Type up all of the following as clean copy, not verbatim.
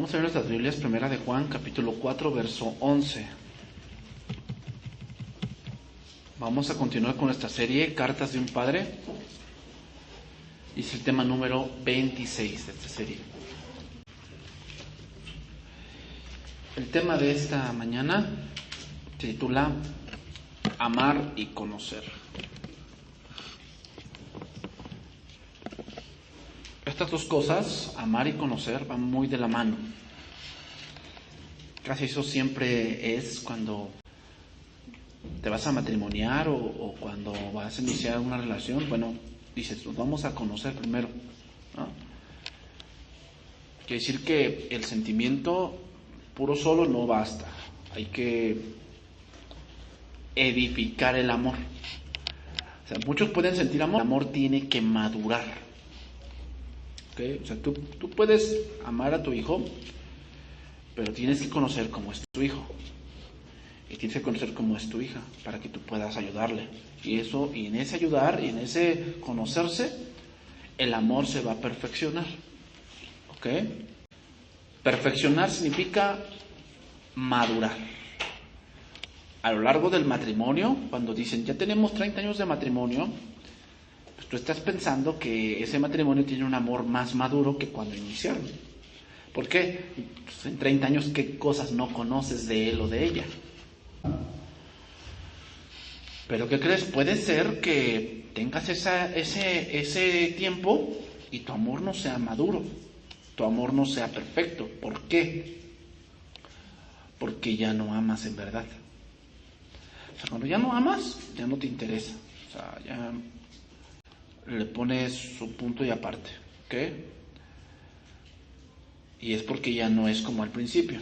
Vamos a ver nuestras Biblias, primera de Juan, capítulo 4, verso 11. Vamos a continuar con nuestra serie, Cartas de un Padre. Y es el tema número 26 de esta serie. El tema de esta mañana se titula Amar y conocer. Estas dos cosas, amar y conocer, van muy de la mano. Casi eso siempre es cuando te vas a matrimoniar o cuando vas a iniciar una relación. Bueno, dices, nos vamos a conocer primero, ¿no? Quiere decir que el sentimiento puro solo no basta. Hay que edificar el amor. O sea, muchos pueden sentir amor. El amor tiene que madurar. ¿Okay? O sea, tú puedes amar a tu hijo, pero tienes que conocer cómo es tu hijo. Y tienes que conocer cómo es tu hija para que tú puedas ayudarle. Y en ese ayudar y en ese conocerse, el amor se va a perfeccionar. ¿Ok? Perfeccionar significa madurar. A lo largo del matrimonio, cuando dicen, ya tenemos 30 años de matrimonio, pues tú estás pensando que ese matrimonio tiene un amor más maduro que cuando iniciaron. ¿Por qué? Pues en 30 años, ¿qué cosas no conoces de él o de ella? Pero ¿qué crees? Puede ser que tengas ese tiempo y tu amor no sea maduro, tu amor no sea perfecto. ¿Por qué? Porque ya no amas en verdad. O sea, cuando ya no amas, ya no te interesa. O sea, ya le pones su punto y aparte. ¿Ok? Y es porque ya no es como al principio.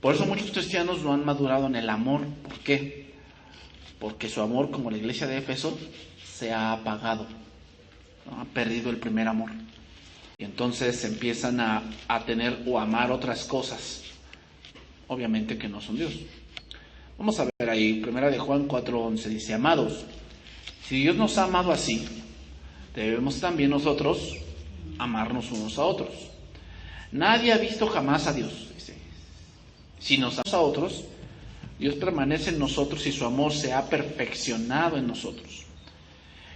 Por eso muchos cristianos no han madurado en el amor. ¿Por qué? Porque su amor, como la iglesia de Éfeso, se ha apagado, ¿no? Ha perdido el primer amor. Y entonces empiezan a tener o amar otras cosas, obviamente que no son Dios. Vamos a ver ahí, primera de Juan 4:11, dice, amados, si Dios nos ha amado así, debemos también nosotros amarnos unos a otros. Nadie ha visto jamás a Dios. Dice, si nos amamos a otros, Dios permanece en nosotros y su amor se ha perfeccionado en nosotros.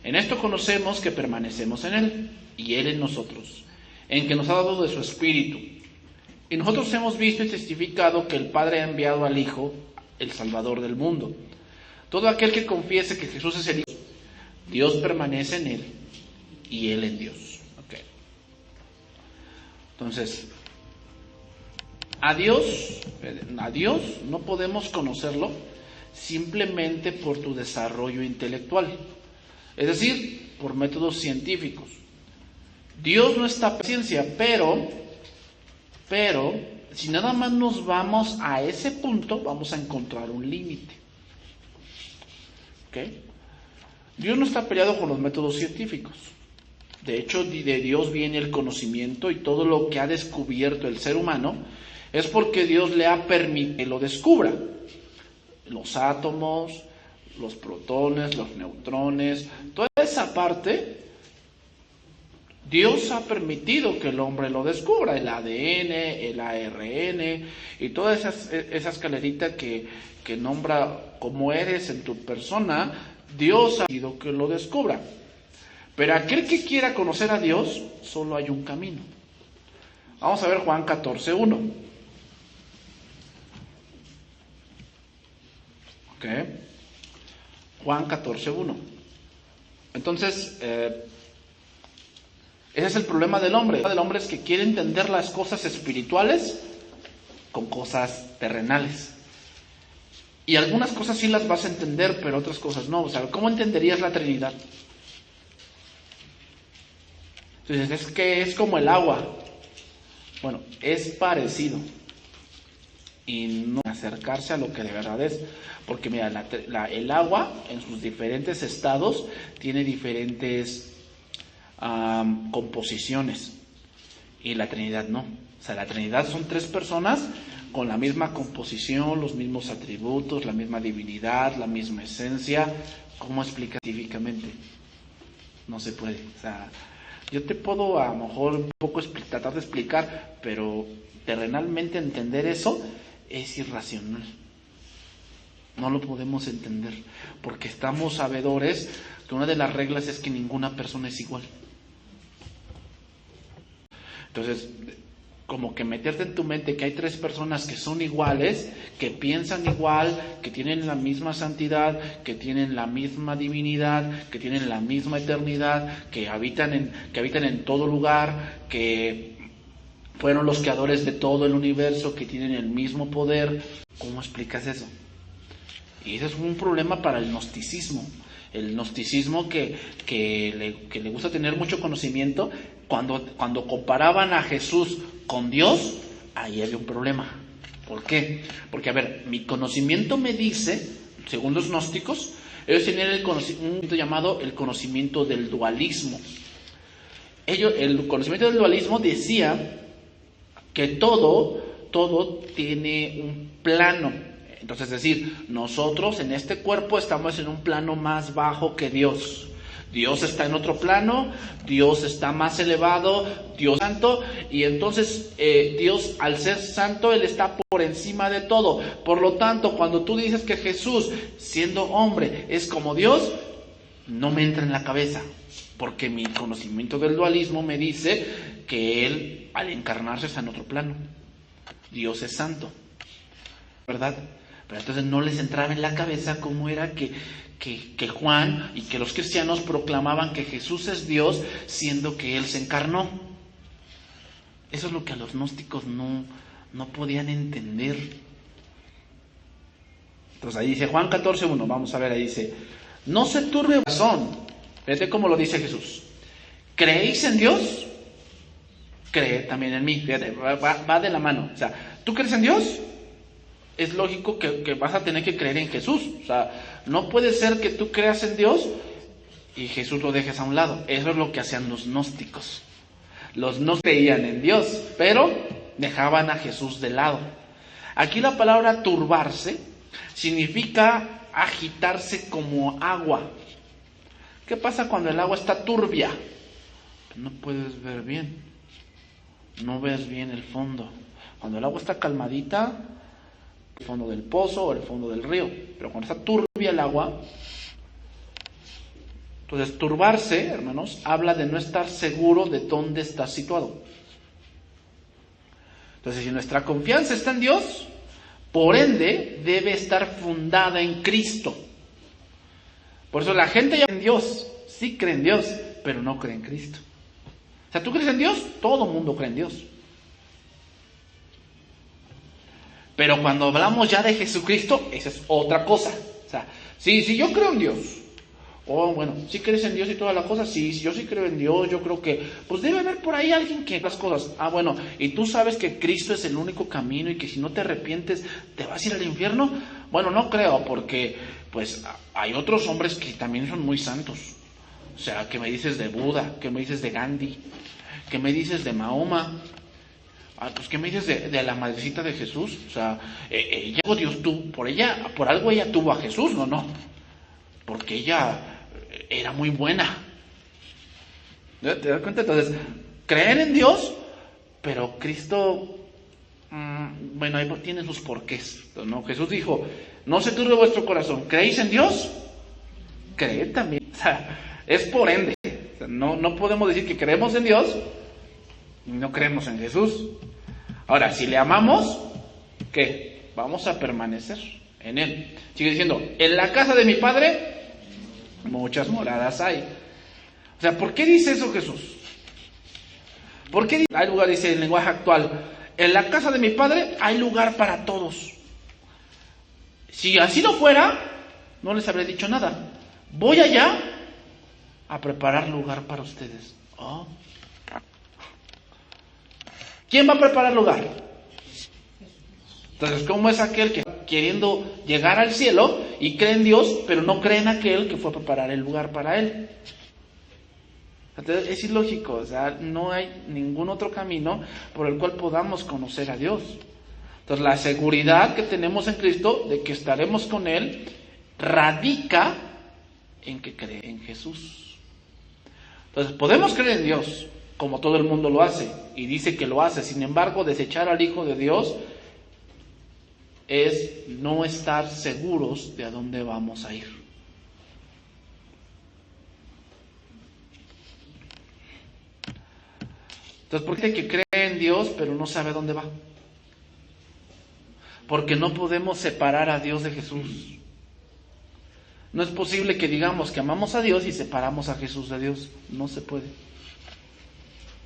En esto conocemos que permanecemos en Él y Él en nosotros, en que nos ha dado de su Espíritu. Y nosotros hemos visto y testificado que el Padre ha enviado al Hijo, el Salvador del mundo. Todo aquel que confiese que Jesús es el Hijo, Dios permanece en Él y Él en Dios. Okay. Entonces, a Dios no podemos conocerlo simplemente por tu desarrollo intelectual, es decir, por métodos científicos. Dios no está en ciencia, pero si nada más nos vamos a ese punto, vamos a encontrar un límite. ¿Ok? Dios no está peleado con los métodos científicos. De hecho, de Dios viene el conocimiento y todo lo que ha descubierto el ser humano es porque Dios le ha permitido que lo descubra. Los átomos, los protones, los neutrones, toda esa parte, Dios ha permitido que el hombre lo descubra, el ADN, el ARN y toda esa escalerita que nombra cómo eres en tu persona, Dios ha permitido que lo descubra. Pero aquel que quiera conocer a Dios, solo hay un camino. Vamos a ver Juan 14:1. ¿Ok? Juan 14:1. Entonces, ese es el problema del hombre. El problema del hombre es que quiere entender las cosas espirituales con cosas terrenales. Y algunas cosas sí las vas a entender, pero otras cosas no. O sea, ¿cómo entenderías la Trinidad? Entonces, es que es como el agua. Bueno, es parecido. Y no acercarse a lo que de verdad es. Porque mira, el agua en sus diferentes estados tiene diferentes composiciones, y la Trinidad no. O sea, la Trinidad son 3 personas con la misma composición, los mismos atributos, la misma divinidad, la misma esencia. ¿Cómo explica científicamente? No se puede. O sea, Yo te puedo a lo mejor un poco tratar de explicar, pero terrenalmente entender eso es irracional. No lo podemos entender, porque estamos sabedores que una de las reglas es que ninguna persona es igual. Entonces, como que meterte en tu mente que hay 3 personas que son iguales, que piensan igual, que tienen la misma santidad, que tienen la misma divinidad, que tienen la misma eternidad, que habitan en todo lugar, que fueron los creadores de todo el universo, que tienen el mismo poder. ¿Cómo explicas eso? Y ese es un problema para el gnosticismo. El gnosticismo que le gusta tener mucho conocimiento, cuando comparaban a Jesús con Dios, ahí había un problema. ¿Por qué? Porque, a ver, mi conocimiento me dice, según los gnósticos, ellos tenían un conocimiento llamado el conocimiento del dualismo. El conocimiento del dualismo decía que todo tiene un plano. Entonces, es decir, nosotros en este cuerpo estamos en un plano más bajo que Dios. Dios está en otro plano, Dios está más elevado, Dios santo, y entonces Dios, al ser santo, Él está por encima de todo. Por lo tanto, cuando tú dices que Jesús, siendo hombre, es como Dios, no me entra en la cabeza, porque mi conocimiento del dualismo me dice que Él, al encarnarse, está en otro plano. Dios es santo, ¿verdad? Pero entonces no les entraba en la cabeza cómo era que Juan y que los cristianos proclamaban que Jesús es Dios, siendo que Él se encarnó. Eso es lo que a los gnósticos no podían entender. Entonces ahí dice Juan 14:1, vamos a ver, ahí dice: no se turbe el corazón. Fíjate cómo lo dice Jesús. ¿Creéis en Dios? Creed también en mí. Fíjate, va de la mano. O sea, ¿tú crees en Dios? Es lógico que vas a tener que creer en Jesús. O sea, no puede ser que tú creas en Dios y Jesús lo dejes a un lado. Eso es lo que hacían los gnósticos. Los no creían en Dios, pero dejaban a Jesús de lado. Aquí la palabra turbarse significa agitarse como agua. ¿Qué pasa cuando el agua está turbia? No puedes ver bien. No ves bien el fondo. Cuando el agua está calmadita, el fondo del pozo o el fondo del río. Pero cuando está turbia el agua, entonces turbarse, hermanos, habla de no estar seguro de dónde estás situado. Entonces, si nuestra confianza está en Dios, por ende debe estar fundada en Cristo. Por eso la gente ya cree en Dios, sí cree en Dios, pero no cree en Cristo. O sea, ¿tú crees en Dios? Todo el mundo cree en Dios. Pero cuando hablamos ya de Jesucristo, esa es otra cosa. O sea, si yo creo en Dios, bueno, si crees en Dios y toda la cosa, sí, yo sí creo en Dios, yo creo que, pues debe haber por ahí alguien que las cosas. Bueno, y tú sabes que Cristo es el único camino y que si no te arrepientes, ¿te vas a ir al infierno? Bueno, no creo, porque, pues, hay otros hombres que también son muy santos. O sea, ¿qué me dices de Buda? ¿Qué me dices de Gandhi? ¿Qué me dices de Mahoma? Pues ¿qué me dices de la madrecita de Jesús? O sea, Dios por algo ella tuvo a Jesús, no, porque ella era muy buena. ¿Te das cuenta? Entonces, creer en Dios, pero Cristo, bueno, ahí tiene sus porqués, ¿no? Jesús dijo: no se turbe vuestro corazón, ¿creéis en Dios? Creed también. O sea, es por ende. O sea, no podemos decir que creemos en Dios y no creemos en Jesús. Ahora, si le amamos, ¿qué? Vamos a permanecer en Él. Sigue diciendo: en la casa de mi Padre muchas moradas hay. O sea, ¿por qué dice eso Jesús? ¿Por qué hay lugar, dice en lenguaje actual? En la casa de mi Padre hay lugar para todos. Si así no fuera, no les habría dicho nada. Voy allá a preparar lugar para ustedes. ¿Quién va a preparar lugar? Entonces, ¿cómo es aquel que queriendo llegar al cielo y cree en Dios, pero no cree en aquel que fue a preparar el lugar para él? Entonces, es ilógico. O sea, no hay ningún otro camino por el cual podamos conocer a Dios. Entonces, la seguridad que tenemos en Cristo de que estaremos con Él radica en que cree en Jesús. Entonces, podemos creer en Dios, como todo el mundo lo hace, y dice que lo hace. Sin embargo, desechar al Hijo de Dios es no estar seguros de a dónde vamos a ir. Entonces, ¿por qué hay que creer en Dios pero no sabe a dónde va? Porque no podemos separar a Dios de Jesús. No es posible que digamos que amamos a Dios y separamos a Jesús de Dios. No se puede.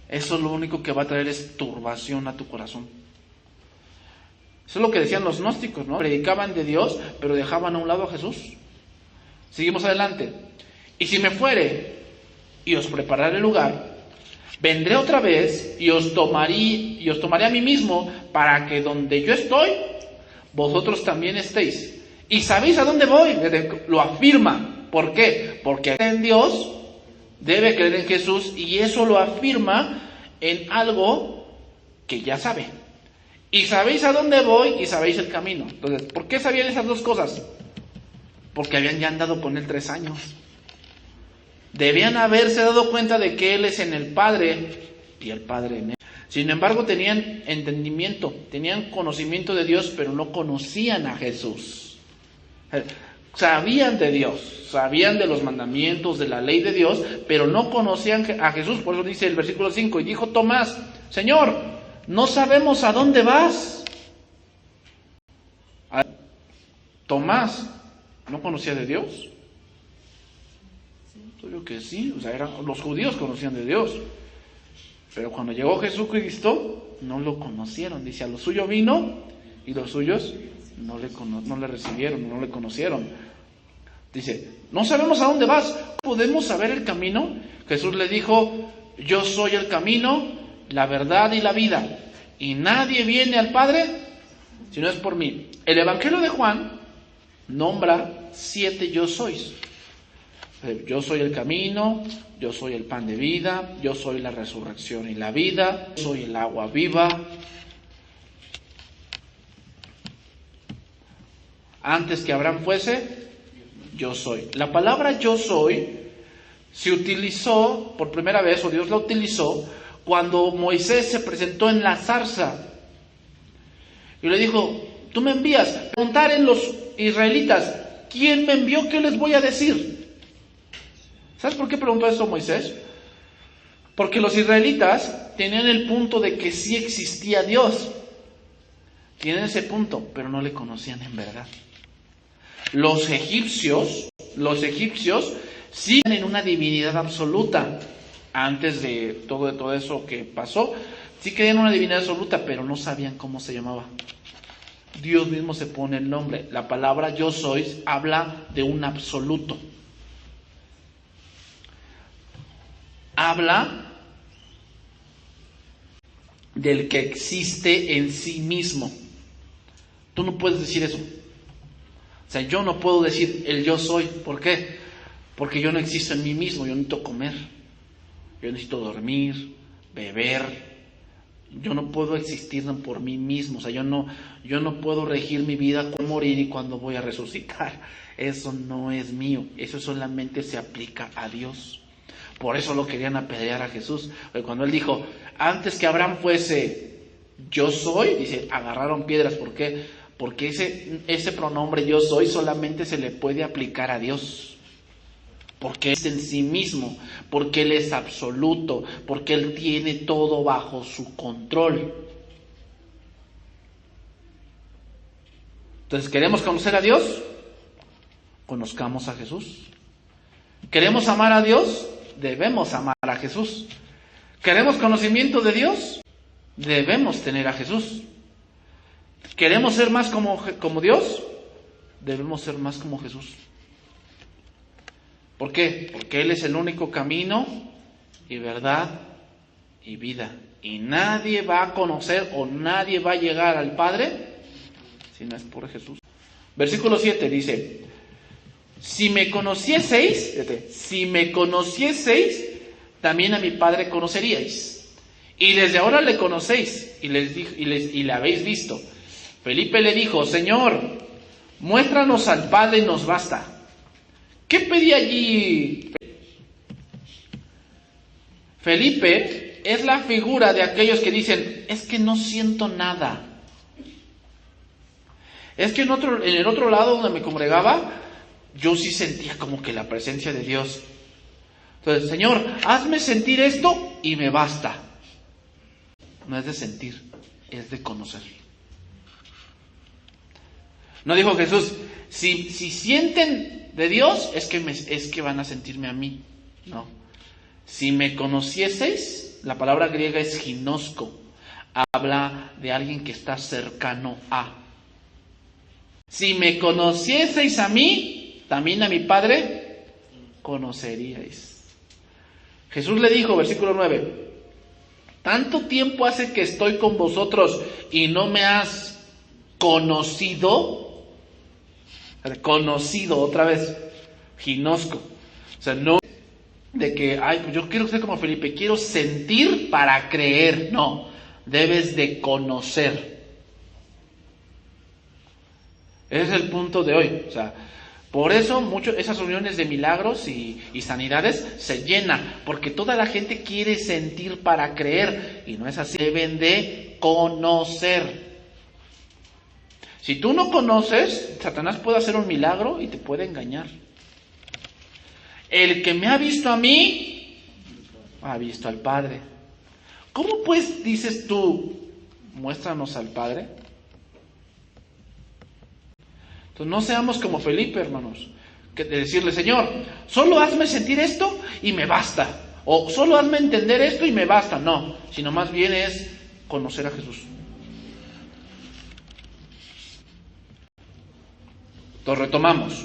Eso lo único que va a traer es turbación a tu corazón. Eso es lo que decían los gnósticos, ¿no? Predicaban de Dios, pero dejaban a un lado a Jesús. Seguimos adelante. Y si me fuere y os prepararé el lugar, vendré otra vez y os tomaré a mí mismo, para que donde yo estoy, vosotros también estéis. ¿Y sabéis a dónde voy? Lo afirma. ¿Por qué? Porque en Dios debe creer en Jesús, y eso lo afirma en algo que ya sabe. Y sabéis a dónde voy y sabéis el camino. Entonces, ¿por qué sabían esas dos cosas? Porque habían ya andado con él 3 años. Debían haberse dado cuenta de que él es en el Padre y el Padre en él. Sin embargo, tenían entendimiento, tenían conocimiento de Dios, pero no conocían a Jesús. Sabían de Dios, sabían de los mandamientos, de la ley de Dios, pero no conocían a Jesús. Por eso dice el versículo 5, y dijo Tomás: Señor, no sabemos a dónde vas. Tomás no conocía de Dios. Yo que sí, los judíos conocían de Dios. Pero cuando llegó Jesucristo, no lo conocieron. Dice, a lo suyo vino y los suyos no le recibieron, no le conocieron. Dice, no sabemos a dónde vas. ¿Podemos saber el camino? Jesús le dijo, yo soy el camino, la verdad y la vida. Y nadie viene al Padre si no es por mí. El Evangelio de Juan nombra 7 yo sois. Yo soy el camino, yo soy el pan de vida, yo soy la resurrección y la vida, yo soy el agua viva. Antes que Abraham fuese, yo soy. La palabra yo soy se utilizó por primera vez, o Dios la utilizó, cuando Moisés se presentó en la zarza. Y le dijo, tú me envías. Preguntar en los israelitas, ¿quién me envió? ¿Qué les voy a decir? ¿Sabes por qué preguntó eso Moisés? Porque los israelitas tenían el punto de que sí existía Dios. Tienen ese punto, pero no le conocían en verdad. Los egipcios sí tienen una divinidad absoluta. Antes de todo eso que pasó, sí creían una divinidad absoluta, pero no sabían cómo se llamaba. Dios mismo se pone el nombre. La palabra yo soy habla de un absoluto. Habla del que existe en sí mismo. Tú no puedes decir eso. O sea, yo no puedo decir el yo soy. ¿Por qué? Porque yo no existo en mí mismo. Yo necesito comer. Yo necesito dormir, beber. Yo no puedo existir por mí mismo. O sea, yo no puedo regir mi vida con morir y cuando voy a resucitar. Eso no es mío. Eso solamente se aplica a Dios. Por eso lo querían apedrear a Jesús. Porque cuando él dijo, antes que Abraham fuese yo soy, dice, agarraron piedras. ¿Por qué? Porque ese pronombre yo soy solamente se le puede aplicar a Dios. Porque es en sí mismo, porque Él es absoluto, porque Él tiene todo bajo su control. Entonces, ¿queremos conocer a Dios? Conozcamos a Jesús. ¿Queremos amar a Dios? Debemos amar a Jesús. ¿Queremos conocimiento de Dios? Debemos tener a Jesús. ¿Queremos ser más como Dios? Debemos ser más como Jesús. ¿Por qué? Porque Él es el único camino y verdad y vida. Y nadie va a conocer o nadie va a llegar al Padre si no es por Jesús. Versículo 7 dice, si me conocieseis, también a mi Padre conoceríais. Y desde ahora le conocéis y le habéis visto. Felipe le dijo, Señor, muéstranos al Padre y nos basta. ¿Qué pedía allí? Felipe es la figura de aquellos que dicen, es que no siento nada. Es que en el otro lado donde me congregaba, yo sí sentía como que la presencia de Dios. Entonces, Señor, hazme sentir esto y me basta. No es de sentir, es de conocer. No dijo Jesús, si sienten de Dios, es que van a sentirme a mí. No. Si me conocieseis, la palabra griega es ginosco. Habla de alguien que está cercano a. Si me conocieseis a mí, también a mi Padre conoceríais. Jesús le dijo, versículo 9, ¿tanto tiempo hace que estoy con vosotros y no me has conocido? Conocido, otra vez, ginosco. O sea, no de que, pues yo quiero ser como Felipe, quiero sentir para creer. No, debes de conocer. Ese es el punto de hoy. O sea, por eso esas reuniones de milagros y sanidades se llenan, porque toda la gente quiere sentir para creer, y no es así. Deben de conocer. Si tú no conoces, Satanás puede hacer un milagro y te puede engañar. El que me ha visto a mí, ha visto al Padre. ¿Cómo pues dices tú, muéstranos al Padre? Entonces no seamos como Felipe, hermanos, que de decirle, Señor, solo hazme sentir esto y me basta. O solo hazme entender esto y me basta. No, sino más bien es conocer a Jesús. Entonces retomamos.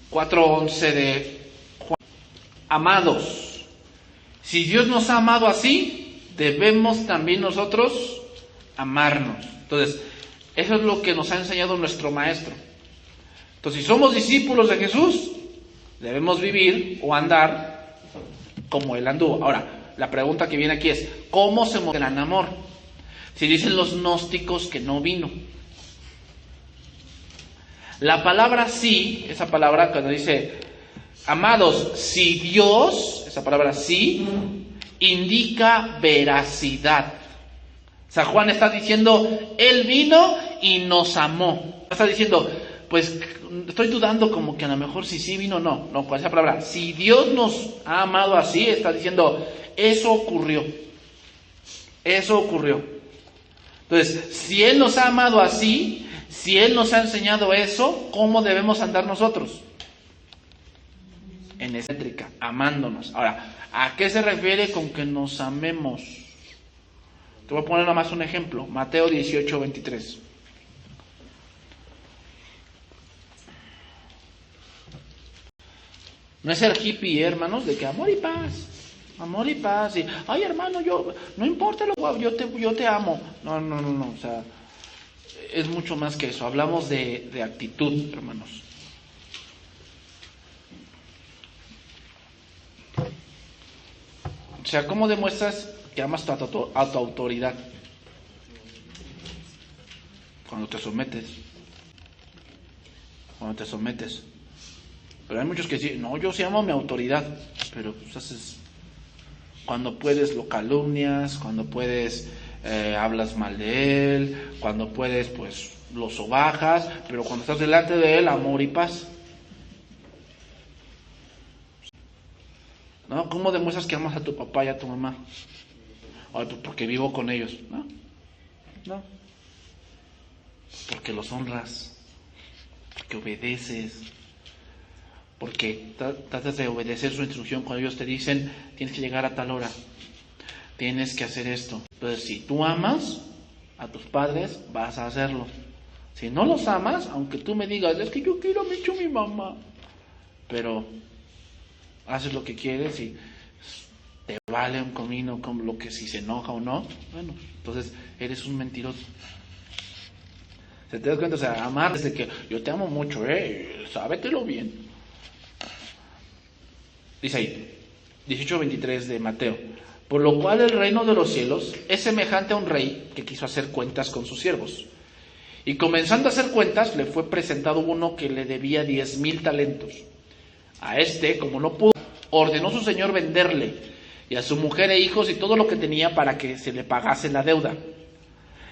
4:11 de Juan. Amados, si Dios nos ha amado así, debemos también nosotros amarnos. Entonces, eso es lo que nos ha enseñado nuestro Maestro. Entonces, si somos discípulos de Jesús, debemos vivir o andar como Él anduvo. Ahora, la pregunta que viene aquí es, ¿cómo se muestra el gran amor? Si dicen los gnósticos que no vino. La palabra sí, esa palabra cuando dice, amados, si Dios, esa palabra sí, indica veracidad. O sea, Juan está diciendo, Él vino y nos amó. Está diciendo, pues estoy dudando como que a lo mejor si vino o no. No, con esa palabra, si Dios nos ha amado así, está diciendo, eso ocurrió. Eso ocurrió. Entonces, si Él nos ha amado así, si Él nos ha enseñado eso, ¿cómo debemos andar nosotros? En esa métrica, amándonos. Ahora, ¿a qué se refiere con que nos amemos? Te voy a poner nada más un ejemplo. Mateo 18:23. No es ser hippie, hermanos, de que amor y paz. Amor y paz. Y, ay, hermano, no importa yo te amo. No. O sea, es mucho más que eso. Hablamos de actitud, hermanos. O sea, ¿cómo demuestras que amas a tu autoridad? Cuando te sometes. Pero hay muchos que dicen, no, yo sí amo a mi autoridad. Pero pues haces, cuando puedes lo calumnias, cuando puedes hablas mal de él, cuando puedes pues lo sobajas, pero cuando estás delante de él, amor y paz. ¿No? ¿Cómo demuestras que amas a tu papá y a tu mamá? Ay, pues porque vivo con ellos. No. Porque los honras, porque obedeces, porque tratas de obedecer su instrucción cuando ellos te dicen, tienes que llegar a tal hora, tienes que hacer esto. Entonces, si tú amas a tus padres, vas a hacerlo. Si no los amas, aunque tú me digas, es que yo quiero mucho a mi mamá, pero haces lo que quieres y te vale un comino como lo que si se enoja o no, bueno, entonces eres un mentiroso. ¿Se te das cuenta? O sea, amar desde que yo te amo mucho, sábetelo bien. Dice ahí, 18:23 de Mateo. Por lo cual el reino de los cielos es semejante a un rey que quiso hacer cuentas con sus siervos. Y comenzando a hacer cuentas, le fue presentado uno que le debía 10,000 talentos. A este, como no pudo, ordenó su señor venderle y a su mujer e hijos y todo lo que tenía para que se le pagase la deuda.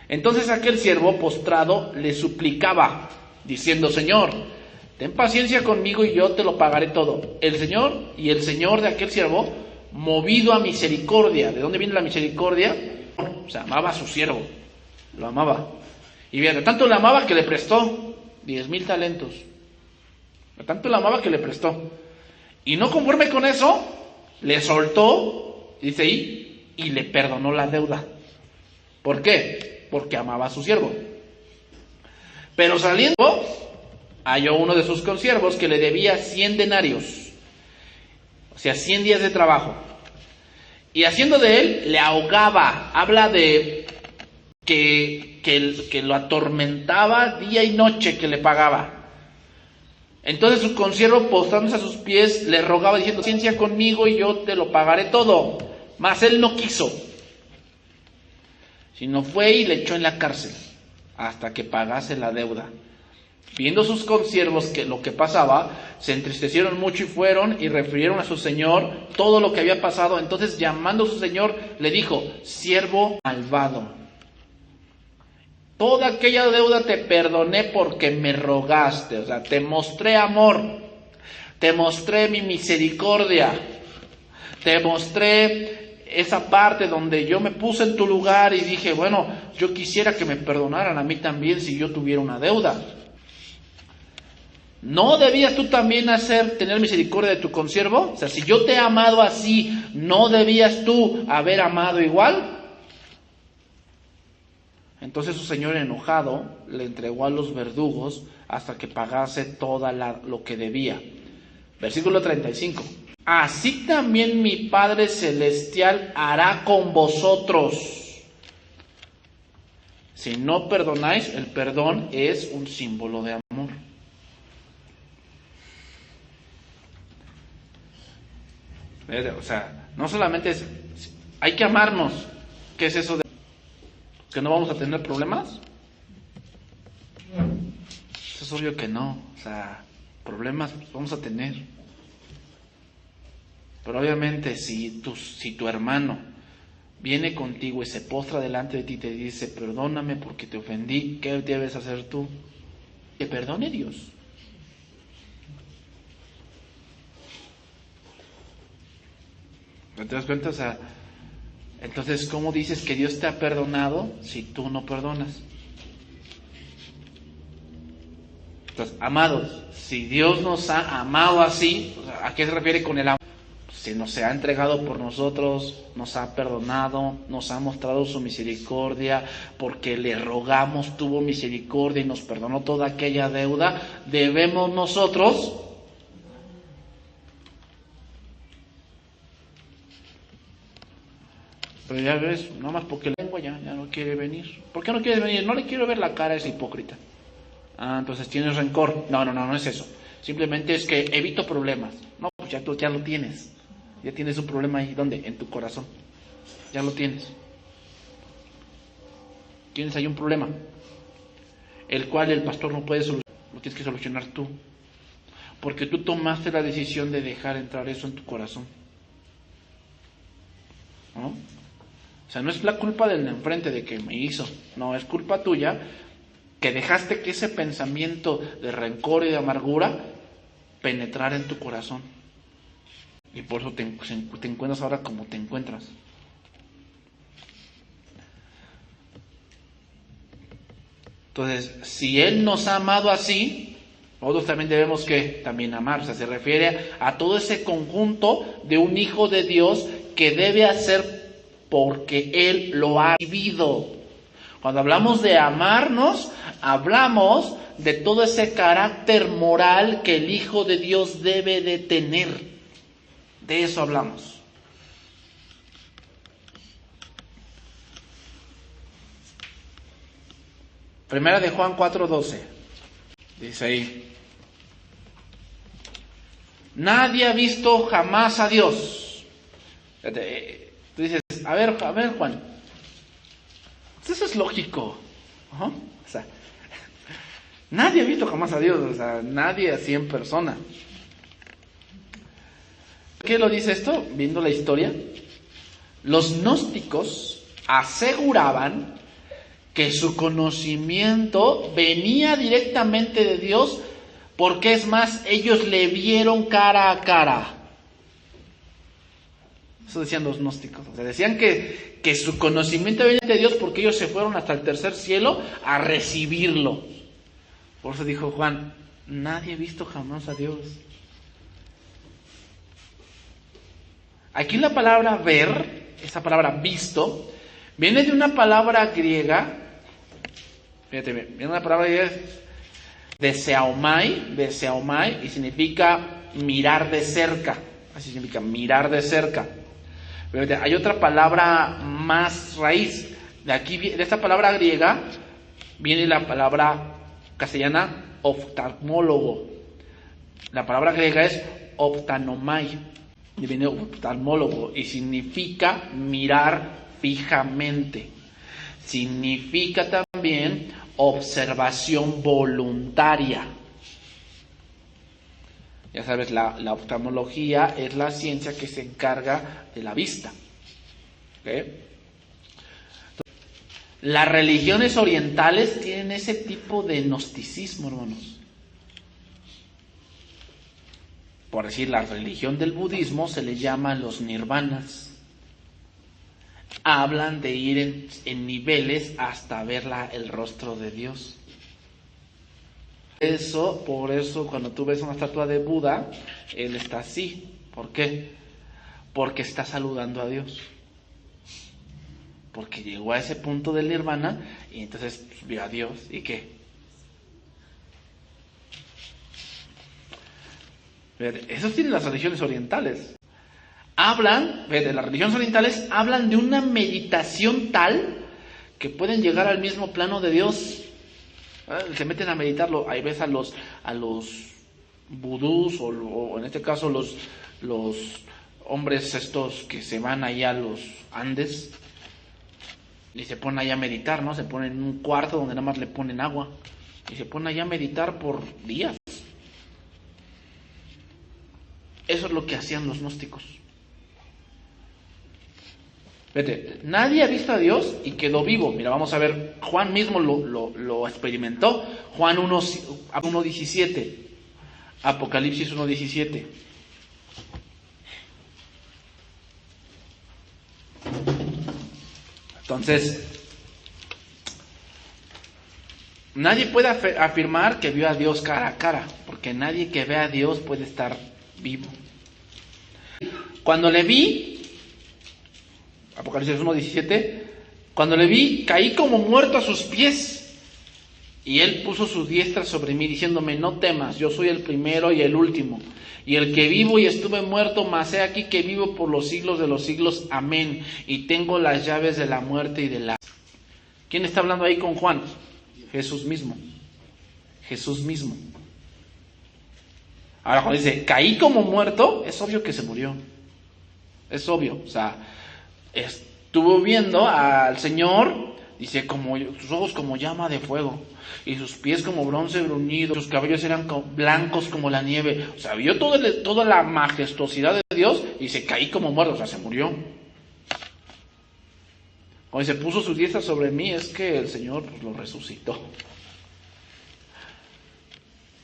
Entonces aquel siervo postrado le suplicaba, diciendo: Señor, ten paciencia conmigo y yo te lo pagaré todo. El Señor de aquel siervo, movido a misericordia. ¿De dónde viene la misericordia? O sea, amaba a su siervo, lo amaba. Y bien, de tanto le amaba que le prestó 10,000 talentos. De tanto le amaba que le prestó. Y no conforme con eso, le soltó, dice ahí, y le perdonó la deuda. ¿Por qué? Porque amaba a su siervo. Pero saliendo, halló uno de sus consiervos que le debía 100 denarios. O sea, 100 días de trabajo. Y haciendo de él, le ahogaba. Habla de que lo atormentaba día y noche que le pagaba. Entonces su consiervo, postrándose a sus pies, le rogaba diciendo: paciencia conmigo y yo te lo pagaré todo. Mas él no quiso, sino fue y le echó en la cárcel hasta que pagase la deuda. Viendo sus consiervos que lo que pasaba, se entristecieron mucho y fueron y refirieron a su señor todo lo que había pasado. Entonces, llamando a su señor, le dijo: siervo malvado, toda aquella deuda te perdoné porque me rogaste. O sea, te mostré amor, te mostré mi misericordia, te mostré esa parte donde yo me puse en tu lugar y dije: bueno, yo quisiera que me perdonaran a mí también si yo tuviera una deuda. ¿No debías tú también tener misericordia de tu consiervo? O sea, si yo te he amado así, ¿no debías tú haber amado igual? Entonces su señor, enojado, le entregó a los verdugos hasta que pagase toda lo que debía. Versículo 35. Así también mi Padre Celestial hará con vosotros. Si no perdonáis, el perdón es un símbolo de amor. O sea, no solamente hay que amarnos. ¿Qué es eso de que no vamos a tener problemas? Eso es obvio que no. O sea, problemas vamos a tener. Pero obviamente si tu hermano viene contigo y se postra delante de ti y te dice: perdóname porque te ofendí, ¿qué debes hacer tú? Que perdone Dios. ¿Te das cuenta? O sea, entonces, ¿cómo dices que Dios te ha perdonado si tú no perdonas? Entonces, amados, si Dios nos ha amado así, ¿a qué se refiere con el amor? Se nos ha entregado por nosotros, nos ha perdonado, nos ha mostrado su misericordia, porque le rogamos, tuvo misericordia y nos perdonó toda aquella deuda. Debemos nosotros pero ya ves, nomás porque la lengua ya no quiere venir. ¿Por qué no quieres venir? No le quiero ver la cara a ese hipócrita. Ah, entonces tienes rencor. No es eso. Simplemente es que evito problemas. No, pues ya lo tienes. Ya tienes un problema ahí. ¿Dónde? En tu corazón. Ya lo tienes. Tienes ahí un problema, el cual el pastor no puede solucionar. Lo tienes que solucionar tú. Porque tú tomaste la decisión de dejar entrar eso en tu corazón. ¿No? O sea, no es la culpa del de enfrente de que me hizo, no, es culpa tuya que dejaste que ese pensamiento de rencor y de amargura penetrara en tu corazón. Y por eso te encuentras ahora como te encuentras. Entonces, si Él nos ha amado así, nosotros también debemos que también amar. O sea, se refiere a todo ese conjunto de un hijo de Dios que debe hacer porque Él lo ha vivido. Cuando hablamos de amarnos, hablamos de todo ese carácter moral que el Hijo de Dios debe de tener. De eso hablamos. Primera de Juan 4:12. Dice ahí: nadie ha visto jamás a Dios. Tú dices: a ver Juan, eso es lógico. O sea, nadie ha visto jamás a Dios. O sea, nadie así en persona. ¿Qué lo dice esto? Viendo la historia, Los gnósticos aseguraban que su conocimiento venía directamente de Dios, porque es más, ellos le vieron cara a cara. Eso decían los gnósticos. O sea, decían que su conocimiento venía de Dios porque ellos se fueron hasta el tercer cielo a recibirlo. Por eso dijo Juan, nadie ha visto jamás a Dios. Aquí la palabra ver, esa palabra visto, viene de una palabra griega, fíjate bien, viene de una palabra griega de seaomai, y significa mirar de cerca. Así significa mirar de cerca. Pero hay otra palabra más raíz. De esta palabra griega viene la palabra castellana oftalmólogo. La palabra griega es optanomai, y viene oftalmólogo, y significa mirar fijamente. Significa también observación voluntaria. Ya sabes, la oftalmología es la ciencia que se encarga de la vista. ¿Okay? Las religiones orientales tienen ese tipo de gnosticismo, hermanos. Por decir, la religión del budismo se le llama los nirvanas. Hablan de ir en niveles hasta ver el rostro de Dios. Por eso cuando tú ves una estatua de Buda, él está así. ¿Por qué? Porque está saludando a Dios. Porque llegó a ese punto del nirvana y entonces vio a Dios. ¿Y qué? Eso tienen las religiones orientales. Las religiones orientales hablan de una meditación tal que pueden llegar al mismo plano de Dios. Se meten a meditarlo. Ahí ves a los vudús o en este caso los hombres estos que se van allá a los Andes y se ponen allá a meditar, ¿no? Se ponen en un cuarto donde nada más le ponen agua y se ponen allá a meditar por días. Eso es lo que hacían los gnósticos. Nadie ha visto a Dios y quedó vivo. Mira, vamos a ver, Juan mismo lo experimentó. Juan 1:17, Apocalipsis 1:17. Entonces, nadie puede afirmar que vio a Dios cara a cara, porque nadie que vea a Dios puede estar vivo. Cuando le vi, Apocalipsis 1:17, cuando le vi, caí como muerto a sus pies, y él puso su diestra sobre mí, diciéndome, no temas, yo soy el primero y el último, y el que vivo y estuve muerto, mas he aquí que vivo por los siglos de los siglos, amén, y tengo las llaves de la muerte y de la... ¿Quién está hablando ahí con Juan? Jesús mismo. Jesús mismo. Ahora cuando dice, caí como muerto, es obvio que se murió. Es obvio, o sea, estuvo viendo al Señor, dice, sus ojos como llama de fuego, y sus pies como bronce bruñido, sus cabellos eran blancos como la nieve. O sea, vio toda la majestuosidad de Dios, y se caí como muerto, o sea, se murió. Cuando se puso su diestra sobre mí, es que el Señor lo resucitó.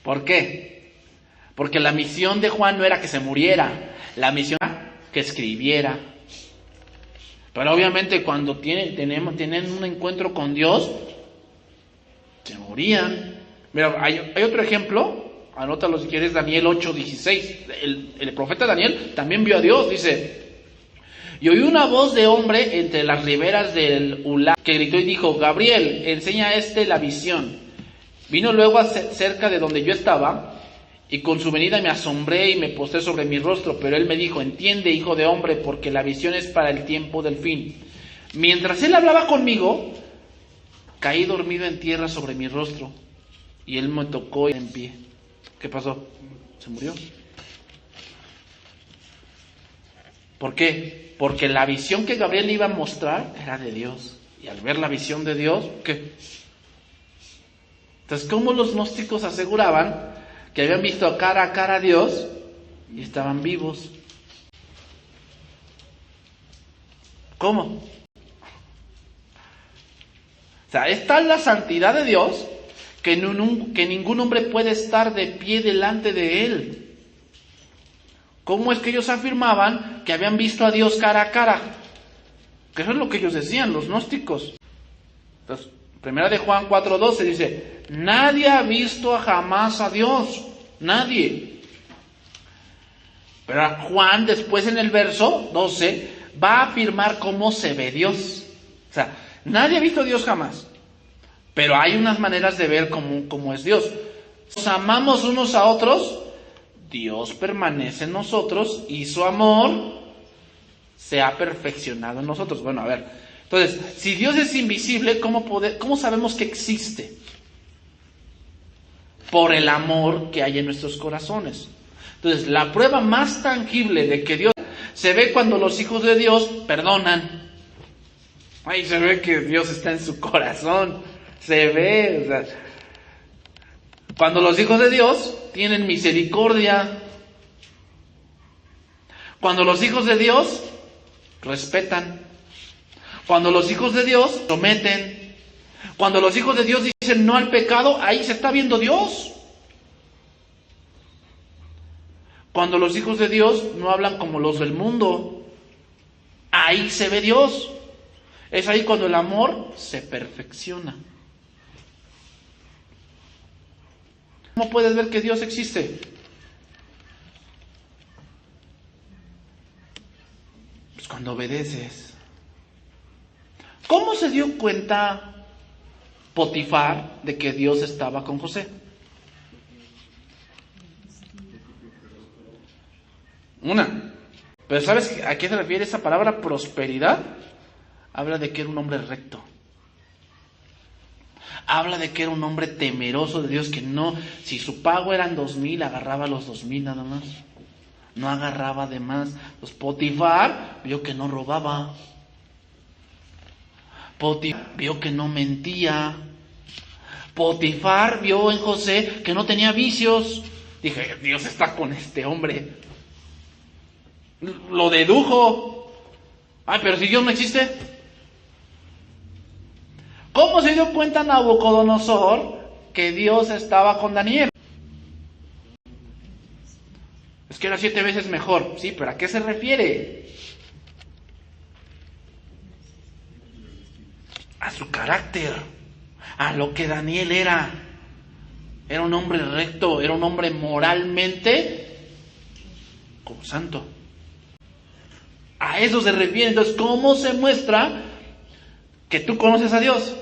¿Por qué? Porque la misión de Juan no era que se muriera, la misión era que escribiera. Pero obviamente cuando tienen un encuentro con Dios, se morían. Mira, hay otro ejemplo, anótalo si quieres, Daniel 8:16. El profeta Daniel también vio a Dios, dice, y oí una voz de hombre entre las riberas del Ulá, que gritó y dijo, Gabriel, enseña a la visión. Vino luego cerca de donde yo estaba, y con su venida me asombré y me postré sobre mi rostro, pero él me dijo, entiende, hijo de hombre, porque la visión es para el tiempo del fin. Mientras él hablaba conmigo, caí dormido en tierra sobre mi rostro, y él me tocó en pie. ¿Qué pasó? Se murió. ¿Por qué? Porque la visión que Gabriel le iba a mostrar era de Dios. Y al ver la visión de Dios, ¿qué? Entonces, ¿cómo los gnósticos aseguraban que habían visto cara a cara a Dios y estaban vivos? ¿Cómo? O sea, es tal la santidad de Dios que ningún hombre puede estar de pie delante de Él. ¿Cómo es que ellos afirmaban que habían visto a Dios cara a cara? Que eso es lo que ellos decían, los gnósticos. Entonces, primera de Juan 4:12 dice, nadie ha visto jamás a Dios, nadie. Pero Juan después en el verso 12 va a afirmar cómo se ve Dios. O sea, nadie ha visto a Dios jamás, pero hay unas maneras de ver cómo es Dios. Nos amamos unos a otros, Dios permanece en nosotros y su amor se ha perfeccionado en nosotros. Bueno, a ver, entonces, si Dios es invisible, ¿cómo sabemos que existe? Por el amor que hay en nuestros corazones. Entonces, la prueba más tangible de que Dios se ve cuando los hijos de Dios perdonan. Ahí se ve que Dios está en su corazón. Se ve, o sea, cuando los hijos de Dios tienen misericordia. Cuando los hijos de Dios respetan. Cuando los hijos de Dios someten. Cuando los hijos de Dios dicen no al pecado, ahí se está viendo Dios. Cuando los hijos de Dios no hablan como los del mundo, ahí se ve Dios. Es ahí cuando el amor se perfecciona. ¿Cómo puedes ver que Dios existe? Pues cuando obedeces. ¿Cómo se dio cuenta Potifar de que Dios estaba con José? Pero ¿sabes a qué se refiere esa palabra prosperidad? Habla de que era un hombre recto. Habla de que era un hombre temeroso de Dios, que no, si su pago eran 2,000, agarraba los 2,000 nada más. No agarraba de más. Pues Potifar vio que no robaba. Potifar vio que no mentía. Potifar vio en José que no tenía vicios. Dije, Dios está con este hombre. Lo dedujo. Ay, pero si Dios no existe. ¿Cómo se dio cuenta Nabucodonosor que Dios estaba con Daniel? Es que era 7 veces mejor. Sí, pero ¿a qué se refiere? A su carácter, a lo que Daniel era. Era un hombre recto, era un hombre moralmente como santo. A eso se refiere. Entonces, ¿cómo se muestra que tú conoces a Dios?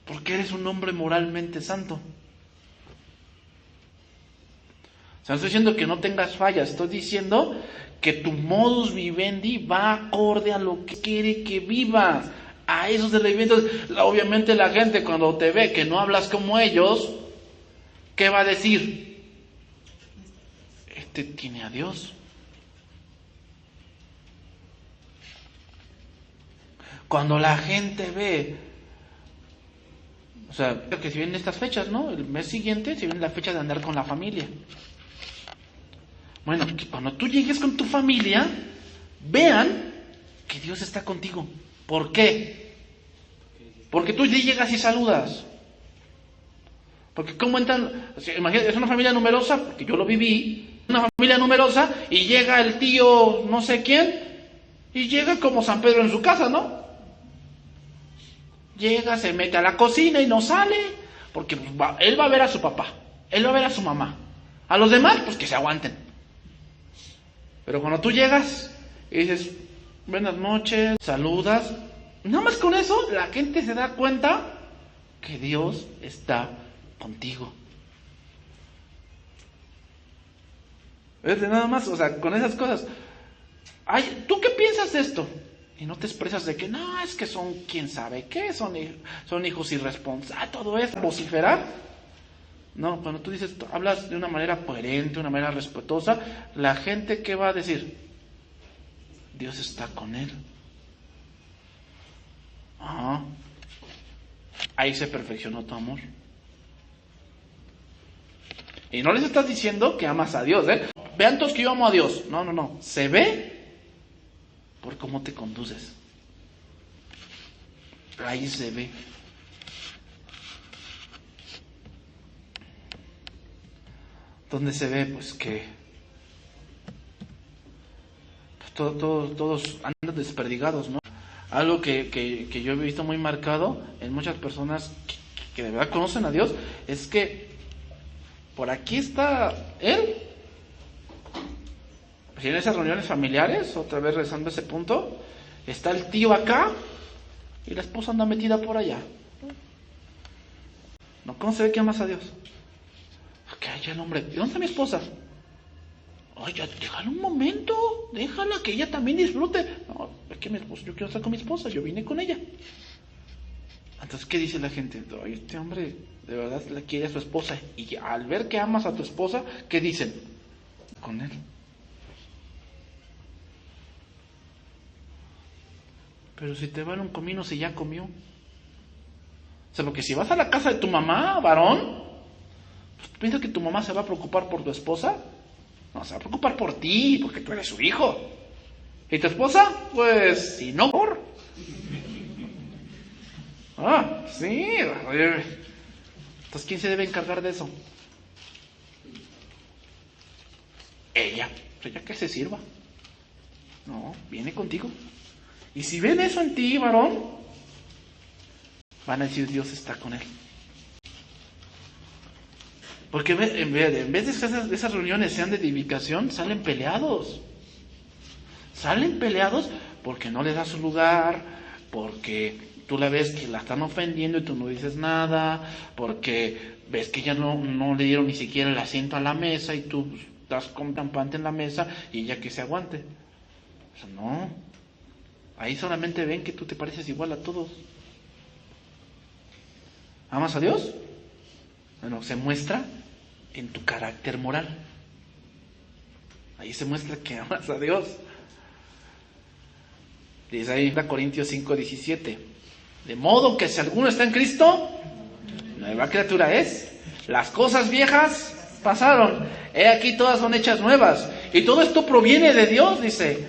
Porque eres un hombre moralmente santo. O sea, no estoy diciendo que no tengas fallas, estoy diciendo que tu modus vivendi va acorde a lo que quiere que vivas. A eso se refiere. Entonces, obviamente la gente cuando te ve que no hablas como ellos, ¿qué va a decir? Este tiene a Dios. Cuando la gente ve, o sea, que si vienen estas fechas, ¿no? El mes siguiente se viene la fecha de andar con la familia. Bueno, que cuando tú llegues con tu familia, vean que Dios está contigo. ¿Por qué? Porque tú llegas y saludas. Porque ¿cómo entran? O sea, imagínate, es una familia numerosa, porque yo lo viví, una familia numerosa, y llega el tío no sé quién, y llega como San Pedro en su casa, ¿no? Llega, se mete a la cocina y no sale, porque él va a ver a su papá, él va a ver a su mamá. A los demás, pues que se aguanten. Pero cuando tú llegas y dices, buenas noches, saludas, nada más con eso la gente se da cuenta que Dios está contigo. ¿Ves? Nada más, o sea, con esas cosas. Ay, ¿tú qué piensas de esto? Y no te expresas de que no, es que son quién sabe qué, son hijos irresponsables, todo eso, vociferar. No, cuando tú dices, hablas de una manera coherente, una manera respetuosa, la gente ¿qué va a decir? Dios está con él. Ajá. Ahí se perfeccionó tu amor. Y no les estás diciendo que amas a Dios, ¿eh? Vean todos que yo amo a Dios. No. Se ve por cómo te conduces. Ahí se ve. Donde se ve, pues, que pues, todos andan desperdigados, ¿no? Algo que yo he visto muy marcado en muchas personas que de verdad conocen a Dios, es que por aquí está Él, pues en esas reuniones familiares, otra vez rezando ese punto, está el tío acá y la esposa anda metida por allá. ¿No? ¿Cómo se ve que amas a Dios? Que haya el hombre, ¿y dónde está mi esposa? Ay, ya, déjala un momento, déjala que ella también disfrute. No, es que mi esposa, yo quiero estar con mi esposa, yo vine con ella. Entonces, ¿qué dice la gente? Ay, este hombre de verdad le quiere a su esposa. Y al ver que amas a tu esposa, ¿qué dicen? Con él. Pero si te vale un comino si ya comió. O sea, porque si vas a la casa de tu mamá, varón, pues piensas que tu mamá se va a preocupar por tu esposa. No, se va a preocupar por ti, porque tú eres su hijo. ¿Y tu esposa? Pues, si no, por. Ah, sí. Entonces, ¿quién se debe encargar de eso? Ella. Pues ella que se sirva. No, viene contigo. Y si ven eso en ti, varón, van a decir, Dios está con él. Porque en vez de que esas reuniones sean de edificación, salen peleados. Salen peleados porque no le das su lugar, porque tú la ves que la están ofendiendo y tú no dices nada, porque ves que ella no le dieron ni siquiera el asiento a la mesa y tú estás contampante en la mesa y ella que se aguante. O sea, no. Ahí solamente ven que tú te pareces igual a todos. ¿Amas a Dios? Bueno, se muestra en tu carácter moral. Ahí se muestra que amas a Dios. Dice ahí en Corintios 5:17. De modo que si alguno está en Cristo, nueva criatura es. Las cosas viejas pasaron. He aquí todas son hechas nuevas. Y todo esto proviene de Dios, dice,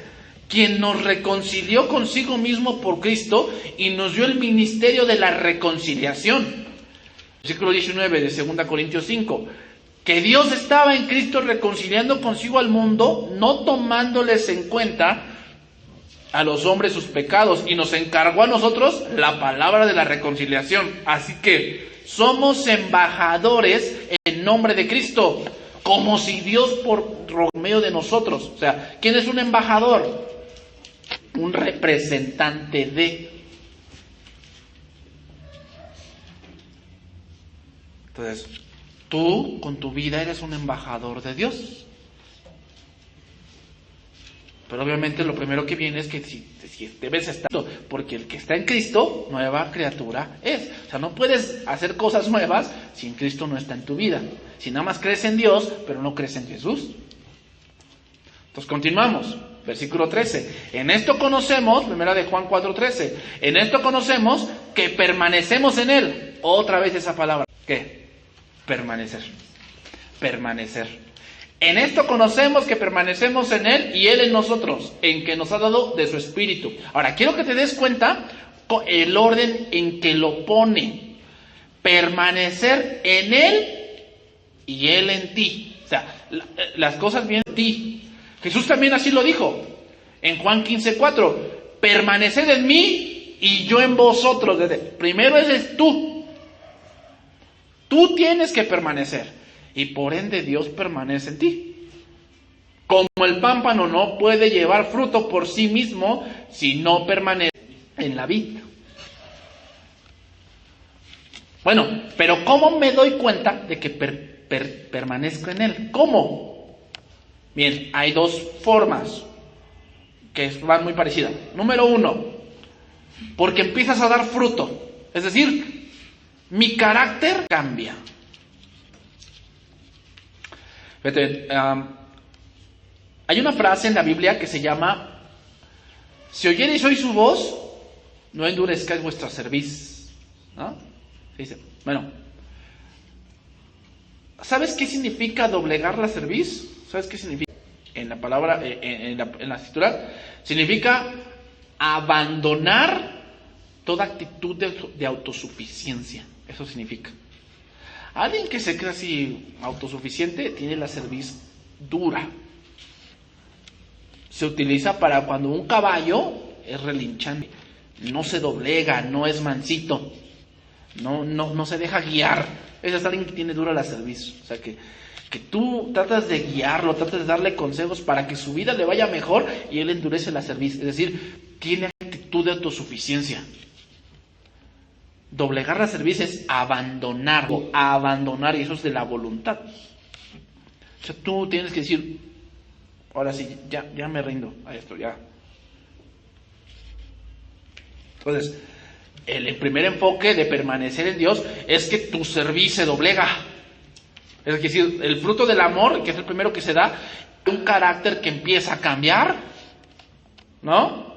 quien nos reconcilió consigo mismo por Cristo y nos dio el ministerio de la reconciliación. Versículo 19 de 2 Corintios 5. Que Dios estaba en Cristo reconciliando consigo al mundo, no tomándoles en cuenta a los hombres sus pecados, y nos encargó a nosotros la palabra de la reconciliación. Así que somos embajadores en nombre de Cristo, como si Dios por medio de nosotros. O sea, ¿quién es un embajador? Un representante de. Entonces, tú con tu vida eres un embajador de Dios. Pero obviamente lo primero que viene es que si debes estar, porque el que está en Cristo, nueva criatura es. O sea, no puedes hacer cosas nuevas si en Cristo no está en tu vida. Si nada más crees en Dios, pero no crees en Jesús. Entonces continuamos. Versículo 13. En esto conocemos, primera de Juan 4:13. En esto conocemos que permanecemos en Él. Otra vez esa palabra. ¿Qué? Permanecer. Permanecer. En esto conocemos que permanecemos en Él y Él en nosotros, en que nos ha dado de su Espíritu. Ahora, quiero que te des cuenta el orden en que lo pone. Permanecer en Él y Él en ti. O sea, las cosas vienen de ti. Jesús también así lo dijo en Juan 15:4. Permaneced en mí y yo en vosotros. Primero eres tú. Tú tienes que permanecer. Y por ende Dios permanece en ti. Como el pámpano no puede llevar fruto por sí mismo si no permanece en la vid. Bueno, pero ¿cómo me doy cuenta de que permanezco en Él? ¿Cómo? Bien, hay dos formas que van muy parecidas. Número 1, porque empiezas a dar fruto. Es decir, mi carácter cambia. Fíjate, hay una frase en la Biblia que se llama: si oyereis hoy su voz, no endurezcáis vuestra cerviz. ¿No? Dice, bueno, ¿sabes qué significa doblegar la cerviz? ¿Sabes qué significa? en la palabra, en la escritura, significa abandonar toda actitud de autosuficiencia. Eso significa. Alguien que se cree así autosuficiente tiene la cerviz dura. Se utiliza para cuando un caballo es relinchante, no se doblega, no es mansito, no se deja guiar. Ese es alguien que tiene dura la cerviz. O sea que tú tratas de guiarlo, tratas de darle consejos para que su vida le vaya mejor y él endurece la cerviz. Es decir, tiene actitud de autosuficiencia. Doblegar la cerviz es abandonar, y eso es de la voluntad. O sea, tú tienes que decir, ahora sí, ya me rindo a esto, ya. Entonces, el primer enfoque de permanecer en Dios es que tu cerviz se doblega. Es decir, el fruto del amor, que es el primero que se da, un carácter que empieza a cambiar, ¿no?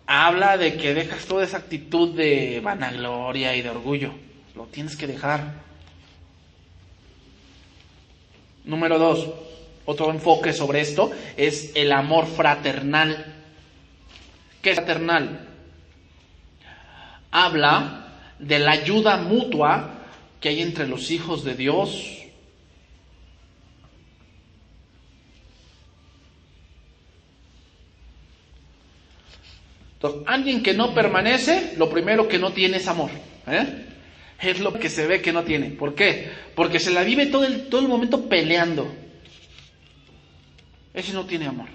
Habla de que dejas toda esa actitud de vanagloria y de orgullo. Lo tienes que dejar. Número 2, otro enfoque sobre esto es el amor fraternal. ¿Qué es fraternal? Habla de la ayuda mutua que hay entre los hijos de Dios. Entonces, alguien que no permanece, lo primero que no tiene es amor. Es lo que se ve que no tiene. ¿Por qué? Porque se la vive todo el momento peleando. Ese no tiene amor.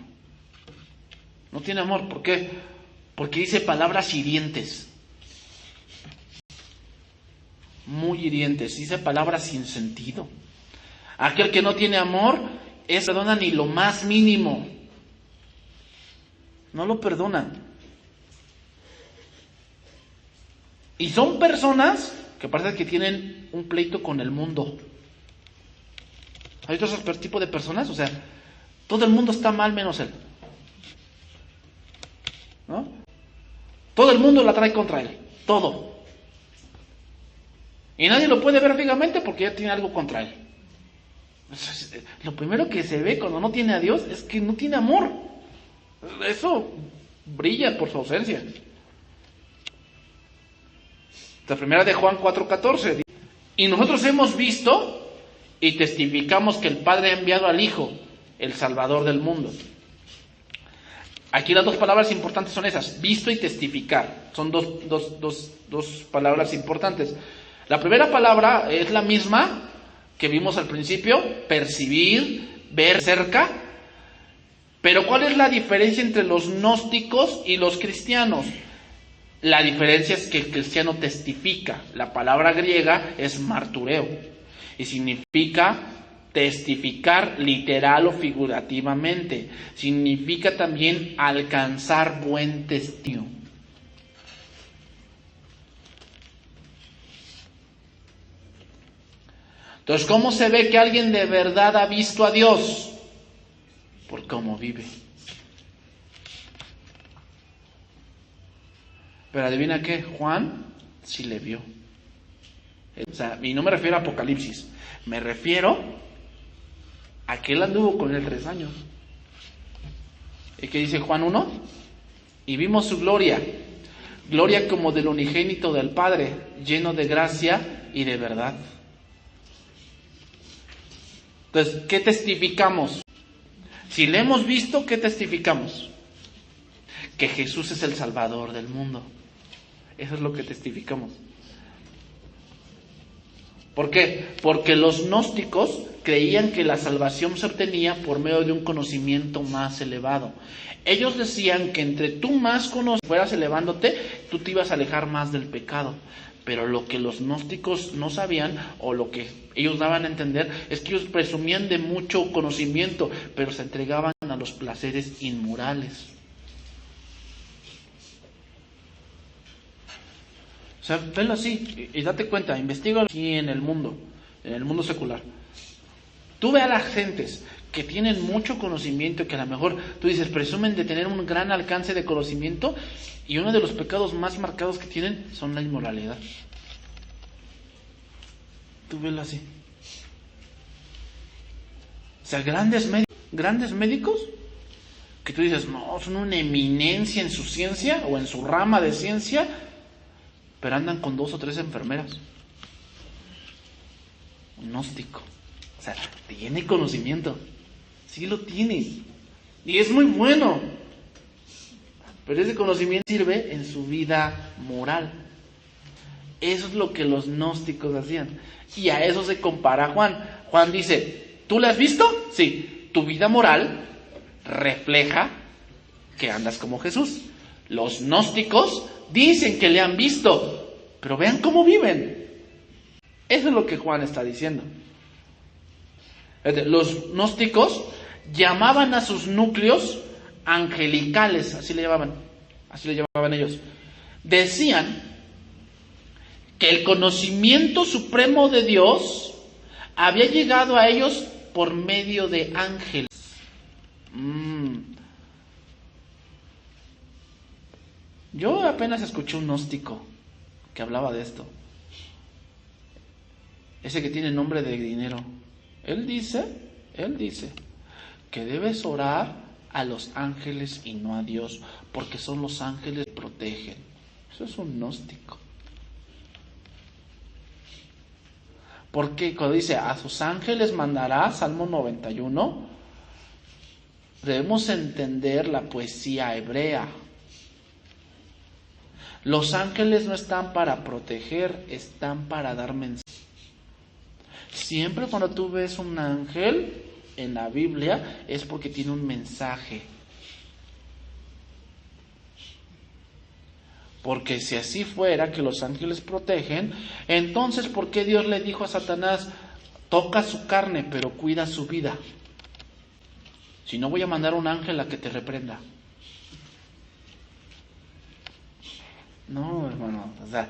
No tiene amor. ¿Por qué? Porque dice palabras hirientes. Muy hirientes. Dice palabras sin sentido. Aquel que no tiene amor es perdona ni lo más mínimo. No lo perdona. Y son personas que parece que tienen un pleito con el mundo. ¿Hay otro tipo de personas? O sea, todo el mundo está mal menos él. ¿No? Todo el mundo la trae contra él. Todo. Y nadie lo puede ver fijamente porque ya tiene algo contra él. Lo primero que se ve cuando no tiene a Dios es que no tiene amor. Eso brilla por su ausencia. La primera de Juan 4:14. Y nosotros hemos visto y testificamos que el Padre ha enviado al Hijo, el Salvador del mundo. Aquí las dos palabras importantes son esas, visto y testificar. Son dos palabras importantes. La primera palabra es la misma que vimos al principio, percibir, ver cerca. Pero ¿cuál es la diferencia entre los gnósticos y los cristianos? La diferencia es que el cristiano testifica. La palabra griega es martureo y significa testificar literal o figurativamente. Significa también alcanzar buen testigo. Entonces, ¿cómo se ve que alguien de verdad ha visto a Dios? Por cómo vive. Pero adivina qué, Juan sí le vio. O sea, y no me refiero a Apocalipsis, me refiero a que él anduvo con él 3 años. ¿Y qué dice Juan 1? Y vimos su gloria, gloria como del unigénito del Padre, lleno de gracia y de verdad. Entonces, ¿qué testificamos? Si le hemos visto, ¿qué testificamos? Que Jesús es el Salvador del mundo. Eso es lo que testificamos. ¿Por qué? Porque los gnósticos creían que la salvación se obtenía por medio de un conocimiento más elevado. Ellos decían que entre tú más fueras elevándote, tú te ibas a alejar más del pecado. Pero lo que los gnósticos no sabían, o lo que ellos daban a entender, es que ellos presumían de mucho conocimiento, pero se entregaban a los placeres inmorales. O sea, velo así y date cuenta, investiga aquí en el mundo secular. Tú ve a las gentes que tienen mucho conocimiento, que a lo mejor tú dices, presumen de tener un gran alcance de conocimiento, y uno de los pecados más marcados que tienen son la inmoralidad. Tú velo así. O sea, grandes medios grandes médicos que tú dices, no, son una eminencia en su ciencia o en su rama de ciencia, pero andan con 2 o 3 enfermeras. Un gnóstico. O sea, tiene conocimiento. Sí lo tiene. Y es muy bueno. Pero ese conocimiento sirve en su vida moral. Eso es lo que los gnósticos hacían. Y a eso se compara Juan. Juan dice, ¿tú le has visto? Sí. Tu vida moral refleja que andas como Jesús. Los gnósticos dicen que le han visto, pero vean cómo viven. Eso es lo que Juan está diciendo. Los gnósticos llamaban a sus núcleos angelicales, así le llamaban ellos. Decían que el conocimiento supremo de Dios había llegado a ellos por medio de ángeles. Yo apenas escuché un gnóstico que hablaba de esto. Ese que tiene nombre de dinero. Él dice que debes orar a los ángeles y no a Dios, porque son los ángeles que protegen. Eso es un gnóstico. Porque cuando dice a sus ángeles mandará, Salmo 91, debemos entender la poesía hebrea. Los ángeles no están para proteger, están para dar mensajes. Siempre cuando tú ves un ángel en la Biblia es porque tiene un mensaje. Porque si así fuera que los ángeles protegen, entonces ¿por qué Dios le dijo a Satanás, toca su carne pero cuida su vida? Si no, voy a mandar un ángel a que te reprenda. No, hermano, o sea,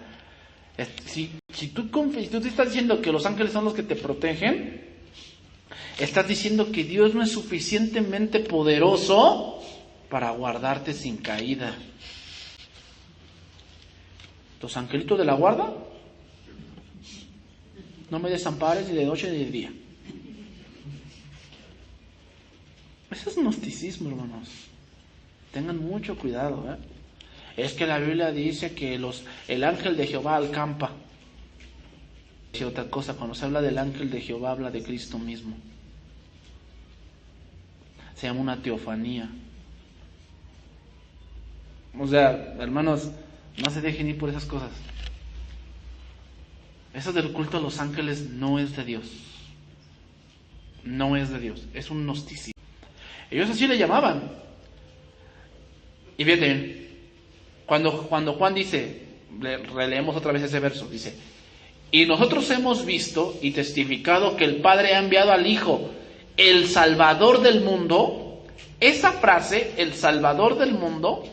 si tú te estás diciendo que los ángeles son los que te protegen, estás diciendo que Dios no es suficientemente poderoso para guardarte sin caída. ¿Tus angelitos de la guarda? No me desampares ni de noche ni de día. Eso es gnosticismo, hermanos. Tengan mucho cuidado, ¿eh? Es que la Biblia dice que el ángel de Jehová acampa. Y otra cosa, cuando se habla del ángel de Jehová, habla de Cristo mismo. Se llama una teofanía. O sea, hermanos, no se dejen ir por esas cosas. Eso del culto a los ángeles no es de Dios. No es de Dios. Es un gnosticismo. Ellos así le llamaban. Y fíjate, cuando Juan dice, releemos otra vez ese verso, dice, y nosotros hemos visto y testificado que el Padre ha enviado al Hijo, el Salvador del mundo. Esa frase, el Salvador del mundo,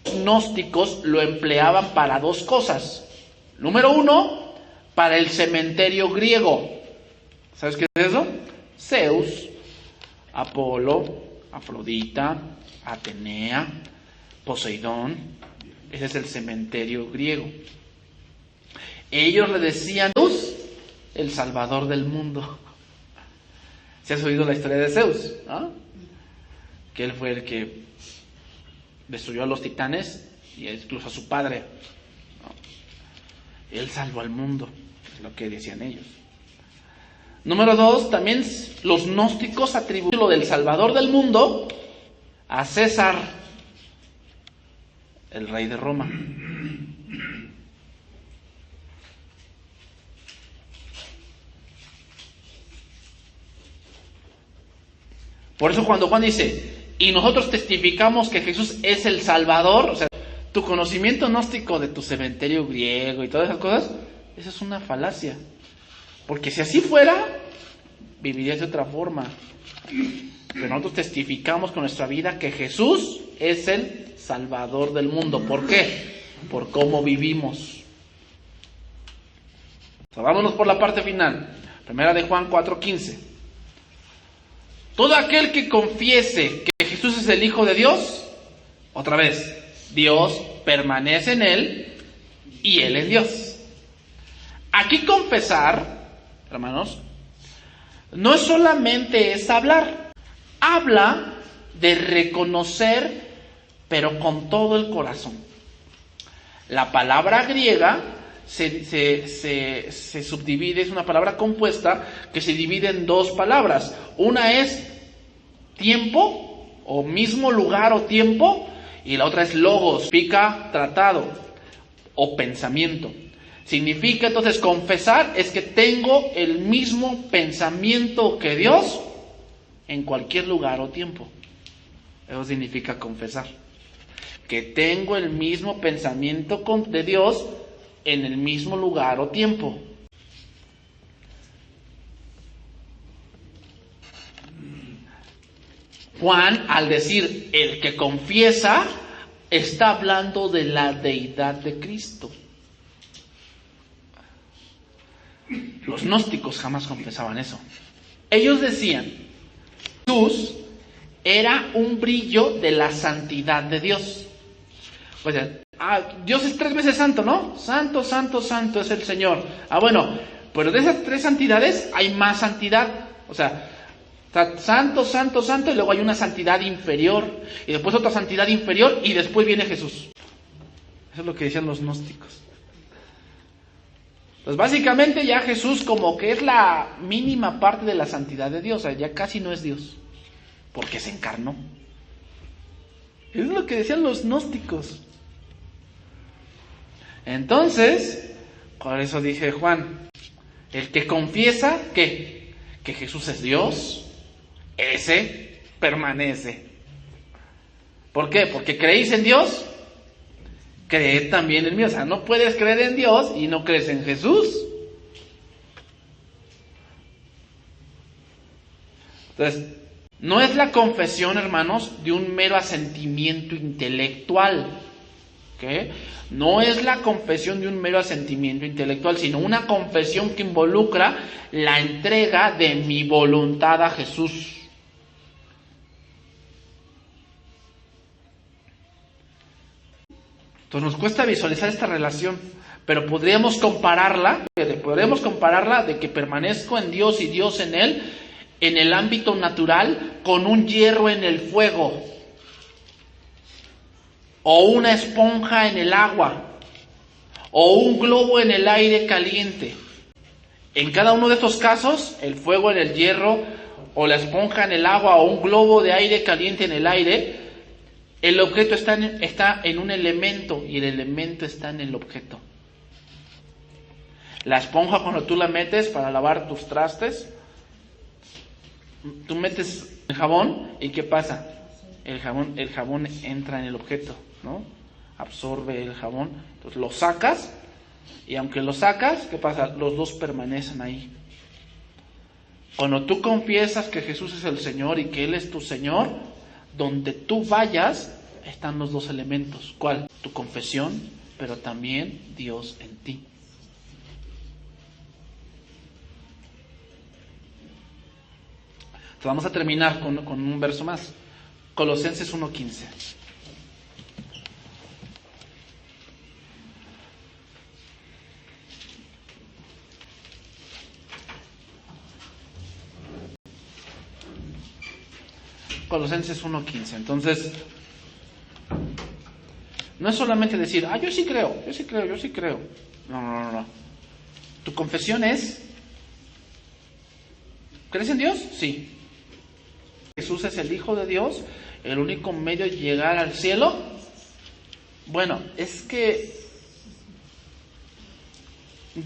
gnósticos lo empleaban para 2 cosas. Número 1, para el cementerio griego. ¿Sabes qué es eso? Zeus, Apolo, Afrodita, Atenea, Poseidón. Ese es el cementerio griego. Ellos le decían Zeus, el Salvador del mundo. ¿Se has oído la historia de Zeus? ¿No? Que él fue el que destruyó a los titanes y incluso a su padre. ¿No? Él salvó al mundo, es lo que decían ellos. Número 2, también los gnósticos atribuyen lo del Salvador del mundo a César, el rey de Roma. Por eso cuando Juan dice, y nosotros testificamos que Jesús es el Salvador, o sea, tu conocimiento gnóstico de tu cementerio griego y todas esas cosas, eso es una falacia. Porque si así fuera, vivirías de otra forma. Pero nosotros testificamos con nuestra vida que Jesús es el Salvador del mundo. ¿Por qué? Por cómo vivimos. O sea, vámonos por la parte final. Primera de Juan 4:15. Todo aquel que confiese que Jesús es el Hijo de Dios, otra vez, Dios permanece en él y él en Dios. Aquí confesar, hermanos, no solamente es hablar. Habla de reconocer, pero con todo el corazón. La palabra griega se subdivide, es una palabra compuesta que se divide en dos palabras. Una es tiempo, o mismo lugar o tiempo, y la otra es logos, significa tratado o pensamiento. Significa entonces confesar es que tengo el mismo pensamiento que Dios en cualquier lugar o tiempo. Eso significa confesar. Que tengo el mismo pensamiento de Dios en el mismo lugar o tiempo. Juan, al decir el que confiesa, está hablando de la deidad de Cristo. Los gnósticos jamás confesaban eso. Ellos decían, Jesús era un brillo de la santidad de Dios. O sea, Dios es 3 veces santo, ¿no? Santo, santo, santo es el Señor. Bueno, pero de esas 3 santidades hay más santidad. O sea, santo, santo, santo, y luego hay una santidad inferior, y después otra santidad inferior, y después viene Jesús. Eso es lo que decían los gnósticos. Pues básicamente ya Jesús como que es la mínima parte de la santidad de Dios, o sea, ya casi no es Dios, porque se encarnó. Eso es lo que decían los gnósticos. Entonces, por eso dice Juan, el que confiesa que Jesús es Dios, ese permanece. ¿Por qué? Porque creéis en Dios, creed también en mí. O sea, no puedes creer en Dios y no crees en Jesús. Entonces, no es la confesión, hermanos, de un mero asentimiento intelectual. ¿Okay? No es la confesión de un mero asentimiento intelectual, sino una confesión que involucra la entrega de mi voluntad a Jesús. Entonces nos cuesta visualizar esta relación, pero podríamos compararla de que permanezco en Dios y Dios en Él, en el ámbito natural, con un hierro en el fuego, o una esponja en el agua, o un globo en el aire caliente. En cada uno de estos casos, el fuego en el hierro, o la esponja en el agua, o un globo de aire caliente en el aire, el objeto está en un elemento y el elemento está en el objeto. La esponja, cuando tú la metes para lavar tus trastes, tú metes el jabón y ¿qué pasa? El jabón entra en el objeto, ¿no? Absorbe el jabón, entonces lo sacas y aunque lo sacas, ¿qué pasa? Los dos permanecen ahí. Cuando tú confiesas que Jesús es el Señor y que Él es tu Señor, donde tú vayas, están los dos elementos. ¿Cuál? Tu confesión, pero también Dios en ti. Entonces vamos a terminar con un verso más. Colosenses 1:15. Colosenses 1:15. Entonces, no es solamente decir, yo sí creo. No. Tu confesión es, ¿crees en Dios? Sí. Jesús es el Hijo de Dios, el único medio de llegar al cielo. Bueno, es que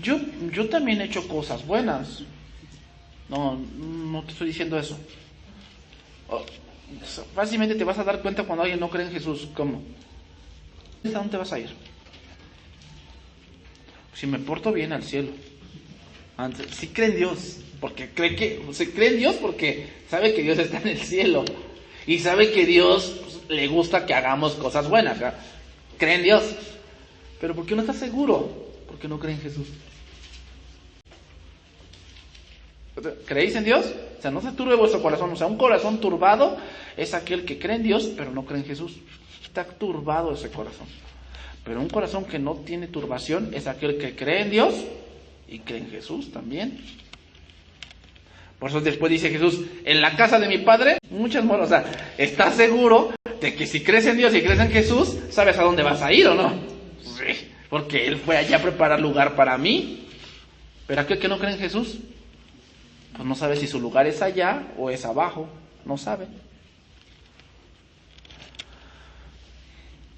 yo también he hecho cosas buenas. No te estoy diciendo eso. Fácilmente te vas a dar cuenta cuando alguien no cree en Jesús. ¿Cómo? ¿A dónde vas a ir? Si me porto bien, al cielo. Si cree en Dios, porque cree en Dios porque sabe que Dios está en el cielo y sabe que Dios le gusta que hagamos cosas buenas. Cree en Dios, pero ¿por qué no está seguro? Porque no cree en Jesús. ¿Creéis en Dios? O sea, no se turbe vuestro corazón. O sea, un corazón turbado es aquel que cree en Dios, pero no cree en Jesús. Está turbado ese corazón. Pero un corazón que no tiene turbación es aquel que cree en Dios y cree en Jesús también. Por eso después dice Jesús, en la casa de mi Padre, muchas moras. O sea, ¿estás seguro de que si crees en Dios y crees en Jesús, sabes a dónde vas a ir o no? Sí, porque Él fue allá a preparar lugar para mí. Pero aquel que no cree en Jesús, pues no sabe si su lugar es allá o es abajo. No sabe.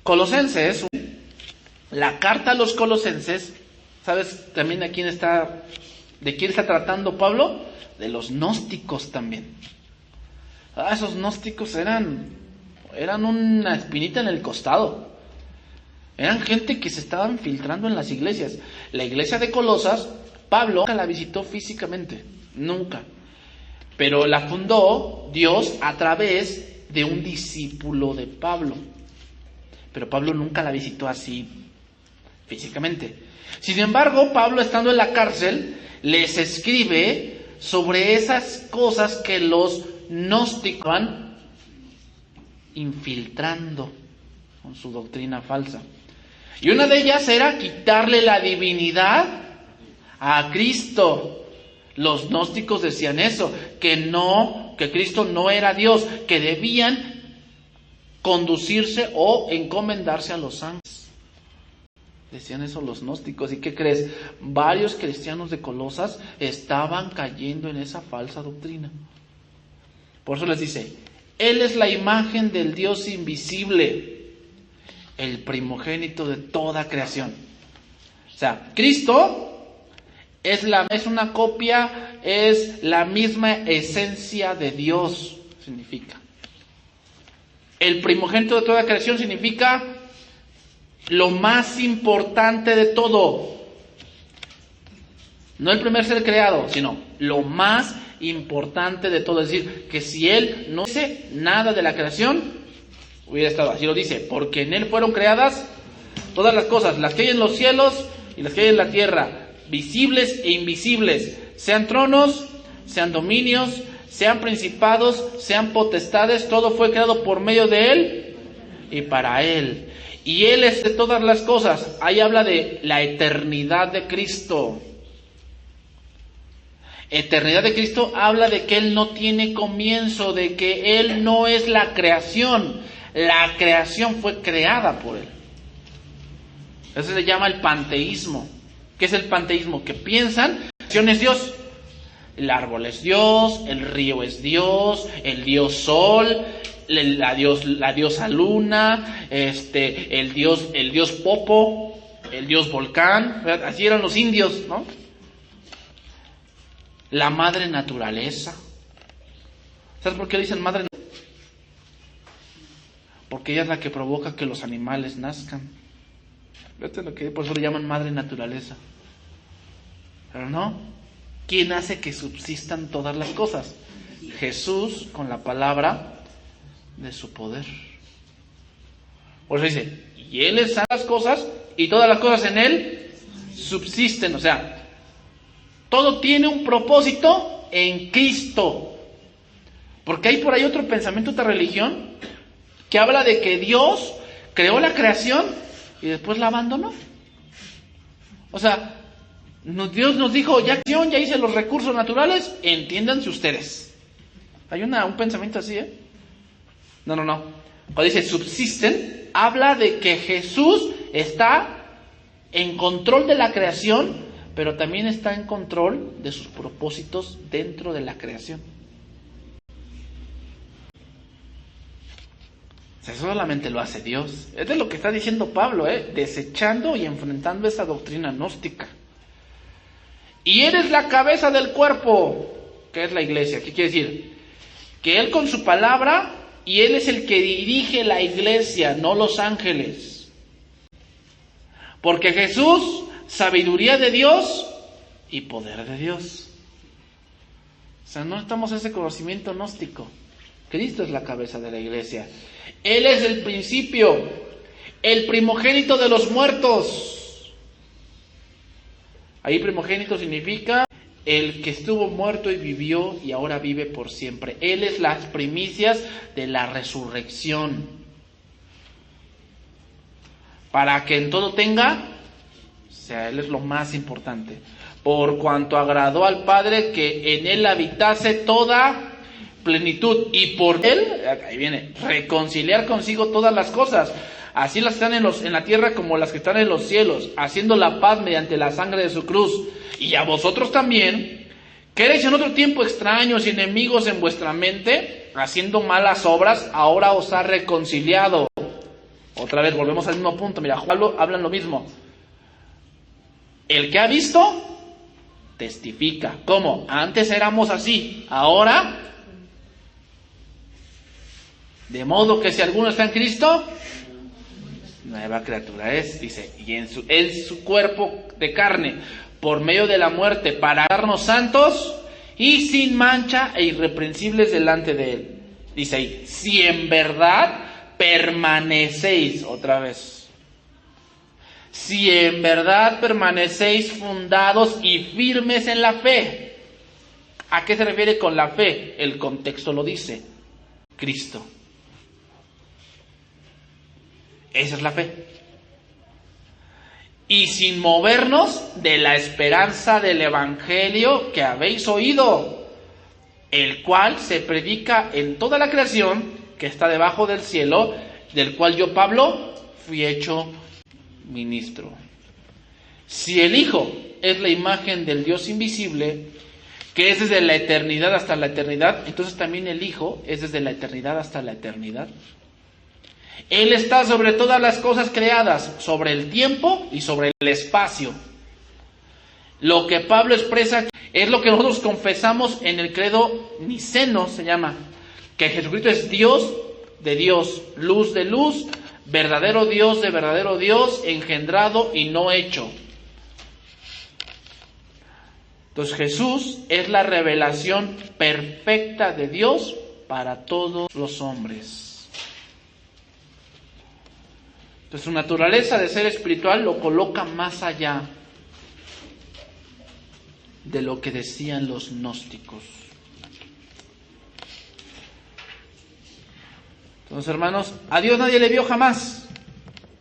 Colosenses, la carta a los Colosenses, ¿sabes también de quién está tratando Pablo? De los gnósticos también. Esos gnósticos eran una espinita en el costado. Eran gente que se estaban filtrando en las iglesias. La iglesia de Colosas, Pablo nunca la visitó físicamente, nunca. Pero la fundó Dios a través de un discípulo de Pablo. Pero Pablo nunca la visitó así físicamente. Sin embargo, Pablo, estando en la cárcel, les escribe sobre esas cosas que los gnósticos van infiltrando con su doctrina falsa. Y una de ellas era quitarle la divinidad a Cristo. Los gnósticos decían eso, que Cristo no era Dios, que debían conducirse o encomendarse a los ángeles. Decían eso los gnósticos. ¿Y qué crees? Varios cristianos de Colosas estaban cayendo en esa falsa doctrina. Por eso les dice, Él es la imagen del Dios invisible, el primogénito de toda creación. O sea, Cristo es una copia, es la misma esencia de Dios, significa. El primogénito de toda creación significa lo más importante de todo. No el primer ser creado, sino lo más importante de todo. Es decir, que si Él no dice nada de la creación, hubiera estado. Así lo dice, porque en Él fueron creadas todas las cosas, las que hay en los cielos y las que hay en la tierra, visibles e invisibles, sean tronos, sean dominios, sean principados, sean potestades, todo fue creado por medio de Él y para Él. Y Él es de todas las cosas. Ahí habla de la eternidad de Cristo. Eternidad de Cristo habla de que Él no tiene comienzo, de que Él no es la creación. La creación fue creada por Él. Eso se llama el panteísmo. ¿Qué es el panteísmo? Que piensan que la creación es Dios. El árbol es Dios, el río es Dios, el dios sol, la diosa luna, el dios Popo, el dios volcán, ¿verdad? Así eran los indios, ¿no? La madre naturaleza. ¿Sabes por qué le dicen madre naturaleza? Porque ella es la que provoca que los animales nazcan. Por eso le llaman madre naturaleza. Pero no, ¿quién hace que subsistan todas las cosas? Jesús, con la palabra de su poder. Por eso dice, y Él es las cosas, y todas las cosas en Él subsisten. O sea, todo tiene un propósito en Cristo. Porque hay por ahí otro pensamiento, otra religión, que habla de que Dios creó la creación y después la abandonó. O sea, Dios nos dijo, ya hice los recursos naturales, entiéndanse ustedes. Hay un pensamiento así, ¿eh? No. Cuando dice subsisten, habla de que Jesús está en control de la creación, pero también está en control de sus propósitos dentro de la creación. O sea, eso solamente lo hace Dios. Es de lo que está diciendo Pablo, desechando y enfrentando esa doctrina gnóstica. Y eres la cabeza del cuerpo, que es la iglesia. ¿Qué quiere decir? Que Él con su palabra, y Él es el que dirige la iglesia, no los ángeles. Porque Jesús, sabiduría de Dios y poder de Dios. O sea, no estamos en ese conocimiento gnóstico. Cristo es la cabeza de la iglesia. Él es el principio, el primogénito de los muertos. Ahí primogénito significa el que estuvo muerto y vivió y ahora vive por siempre. Él es las primicias de la resurrección. Para que en todo tenga, o sea, Él es lo más importante. por cuanto agradó al Padre que en él habitase toda plenitud, y por él, ahí viene, reconciliar consigo todas las cosas, así las que están en la tierra como las que están en los cielos, haciendo la paz mediante la sangre de su cruz. Y a vosotros también, que erais en otro tiempo extraños y enemigos en vuestra mente, haciendo malas obras, ahora os ha reconciliado. Otra vez, volvemos al mismo punto. Mira, Pablo hablan lo mismo. El que ha visto, testifica. ¿Cómo? Antes éramos así, ahora, de modo que si alguno está en Cristo, nueva criatura es, dice, y en su cuerpo de carne, por medio de la muerte, para darnos santos y sin mancha e irreprensibles delante de él. Dice ahí, si en verdad permanecéis, otra vez, si en verdad permanecéis fundados y firmes en la fe. ¿A qué se refiere con la fe? El contexto lo dice, Cristo. Esa es la fe. Y sin movernos de la esperanza del Evangelio que habéis oído, el cual se predica en toda la creación que está debajo del cielo, del cual yo, Pablo, fui hecho ministro. Si el Hijo es la imagen del Dios invisible, que es desde la eternidad hasta la eternidad, entonces también el Hijo es desde la eternidad hasta la eternidad. Él está sobre todas las cosas creadas, sobre el tiempo y sobre el espacio. Lo que Pablo expresa es lo que nosotros confesamos en el credo niceno, se llama, que Jesucristo es Dios de Dios, luz de luz, verdadero Dios de verdadero Dios, engendrado y no hecho. Entonces Jesús es la revelación perfecta de Dios para todos los hombres. Entonces su naturaleza de ser espiritual lo coloca más allá de lo que decían los gnósticos. Entonces, hermanos, a Dios nadie le vio jamás.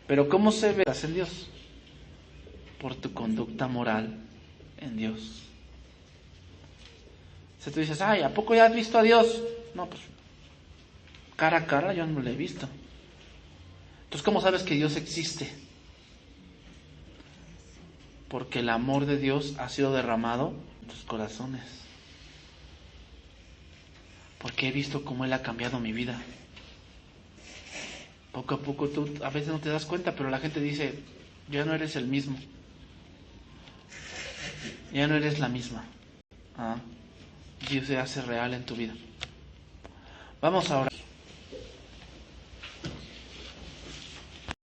Pero ¿cómo se ve en Dios? Por tu conducta moral en Dios. Si tú dices, ay, ¿a poco ya has visto a Dios? No, pues cara a cara yo no lo he visto. Entonces, ¿cómo sabes que Dios existe? Porque el amor de Dios ha sido derramado en tus corazones. Porque he visto cómo Él ha cambiado mi vida. Poco a poco tú a veces no te das cuenta, pero la gente dice, ya no eres el mismo. Ya no eres la misma. Dios se hace real en tu vida. Vamos ahora.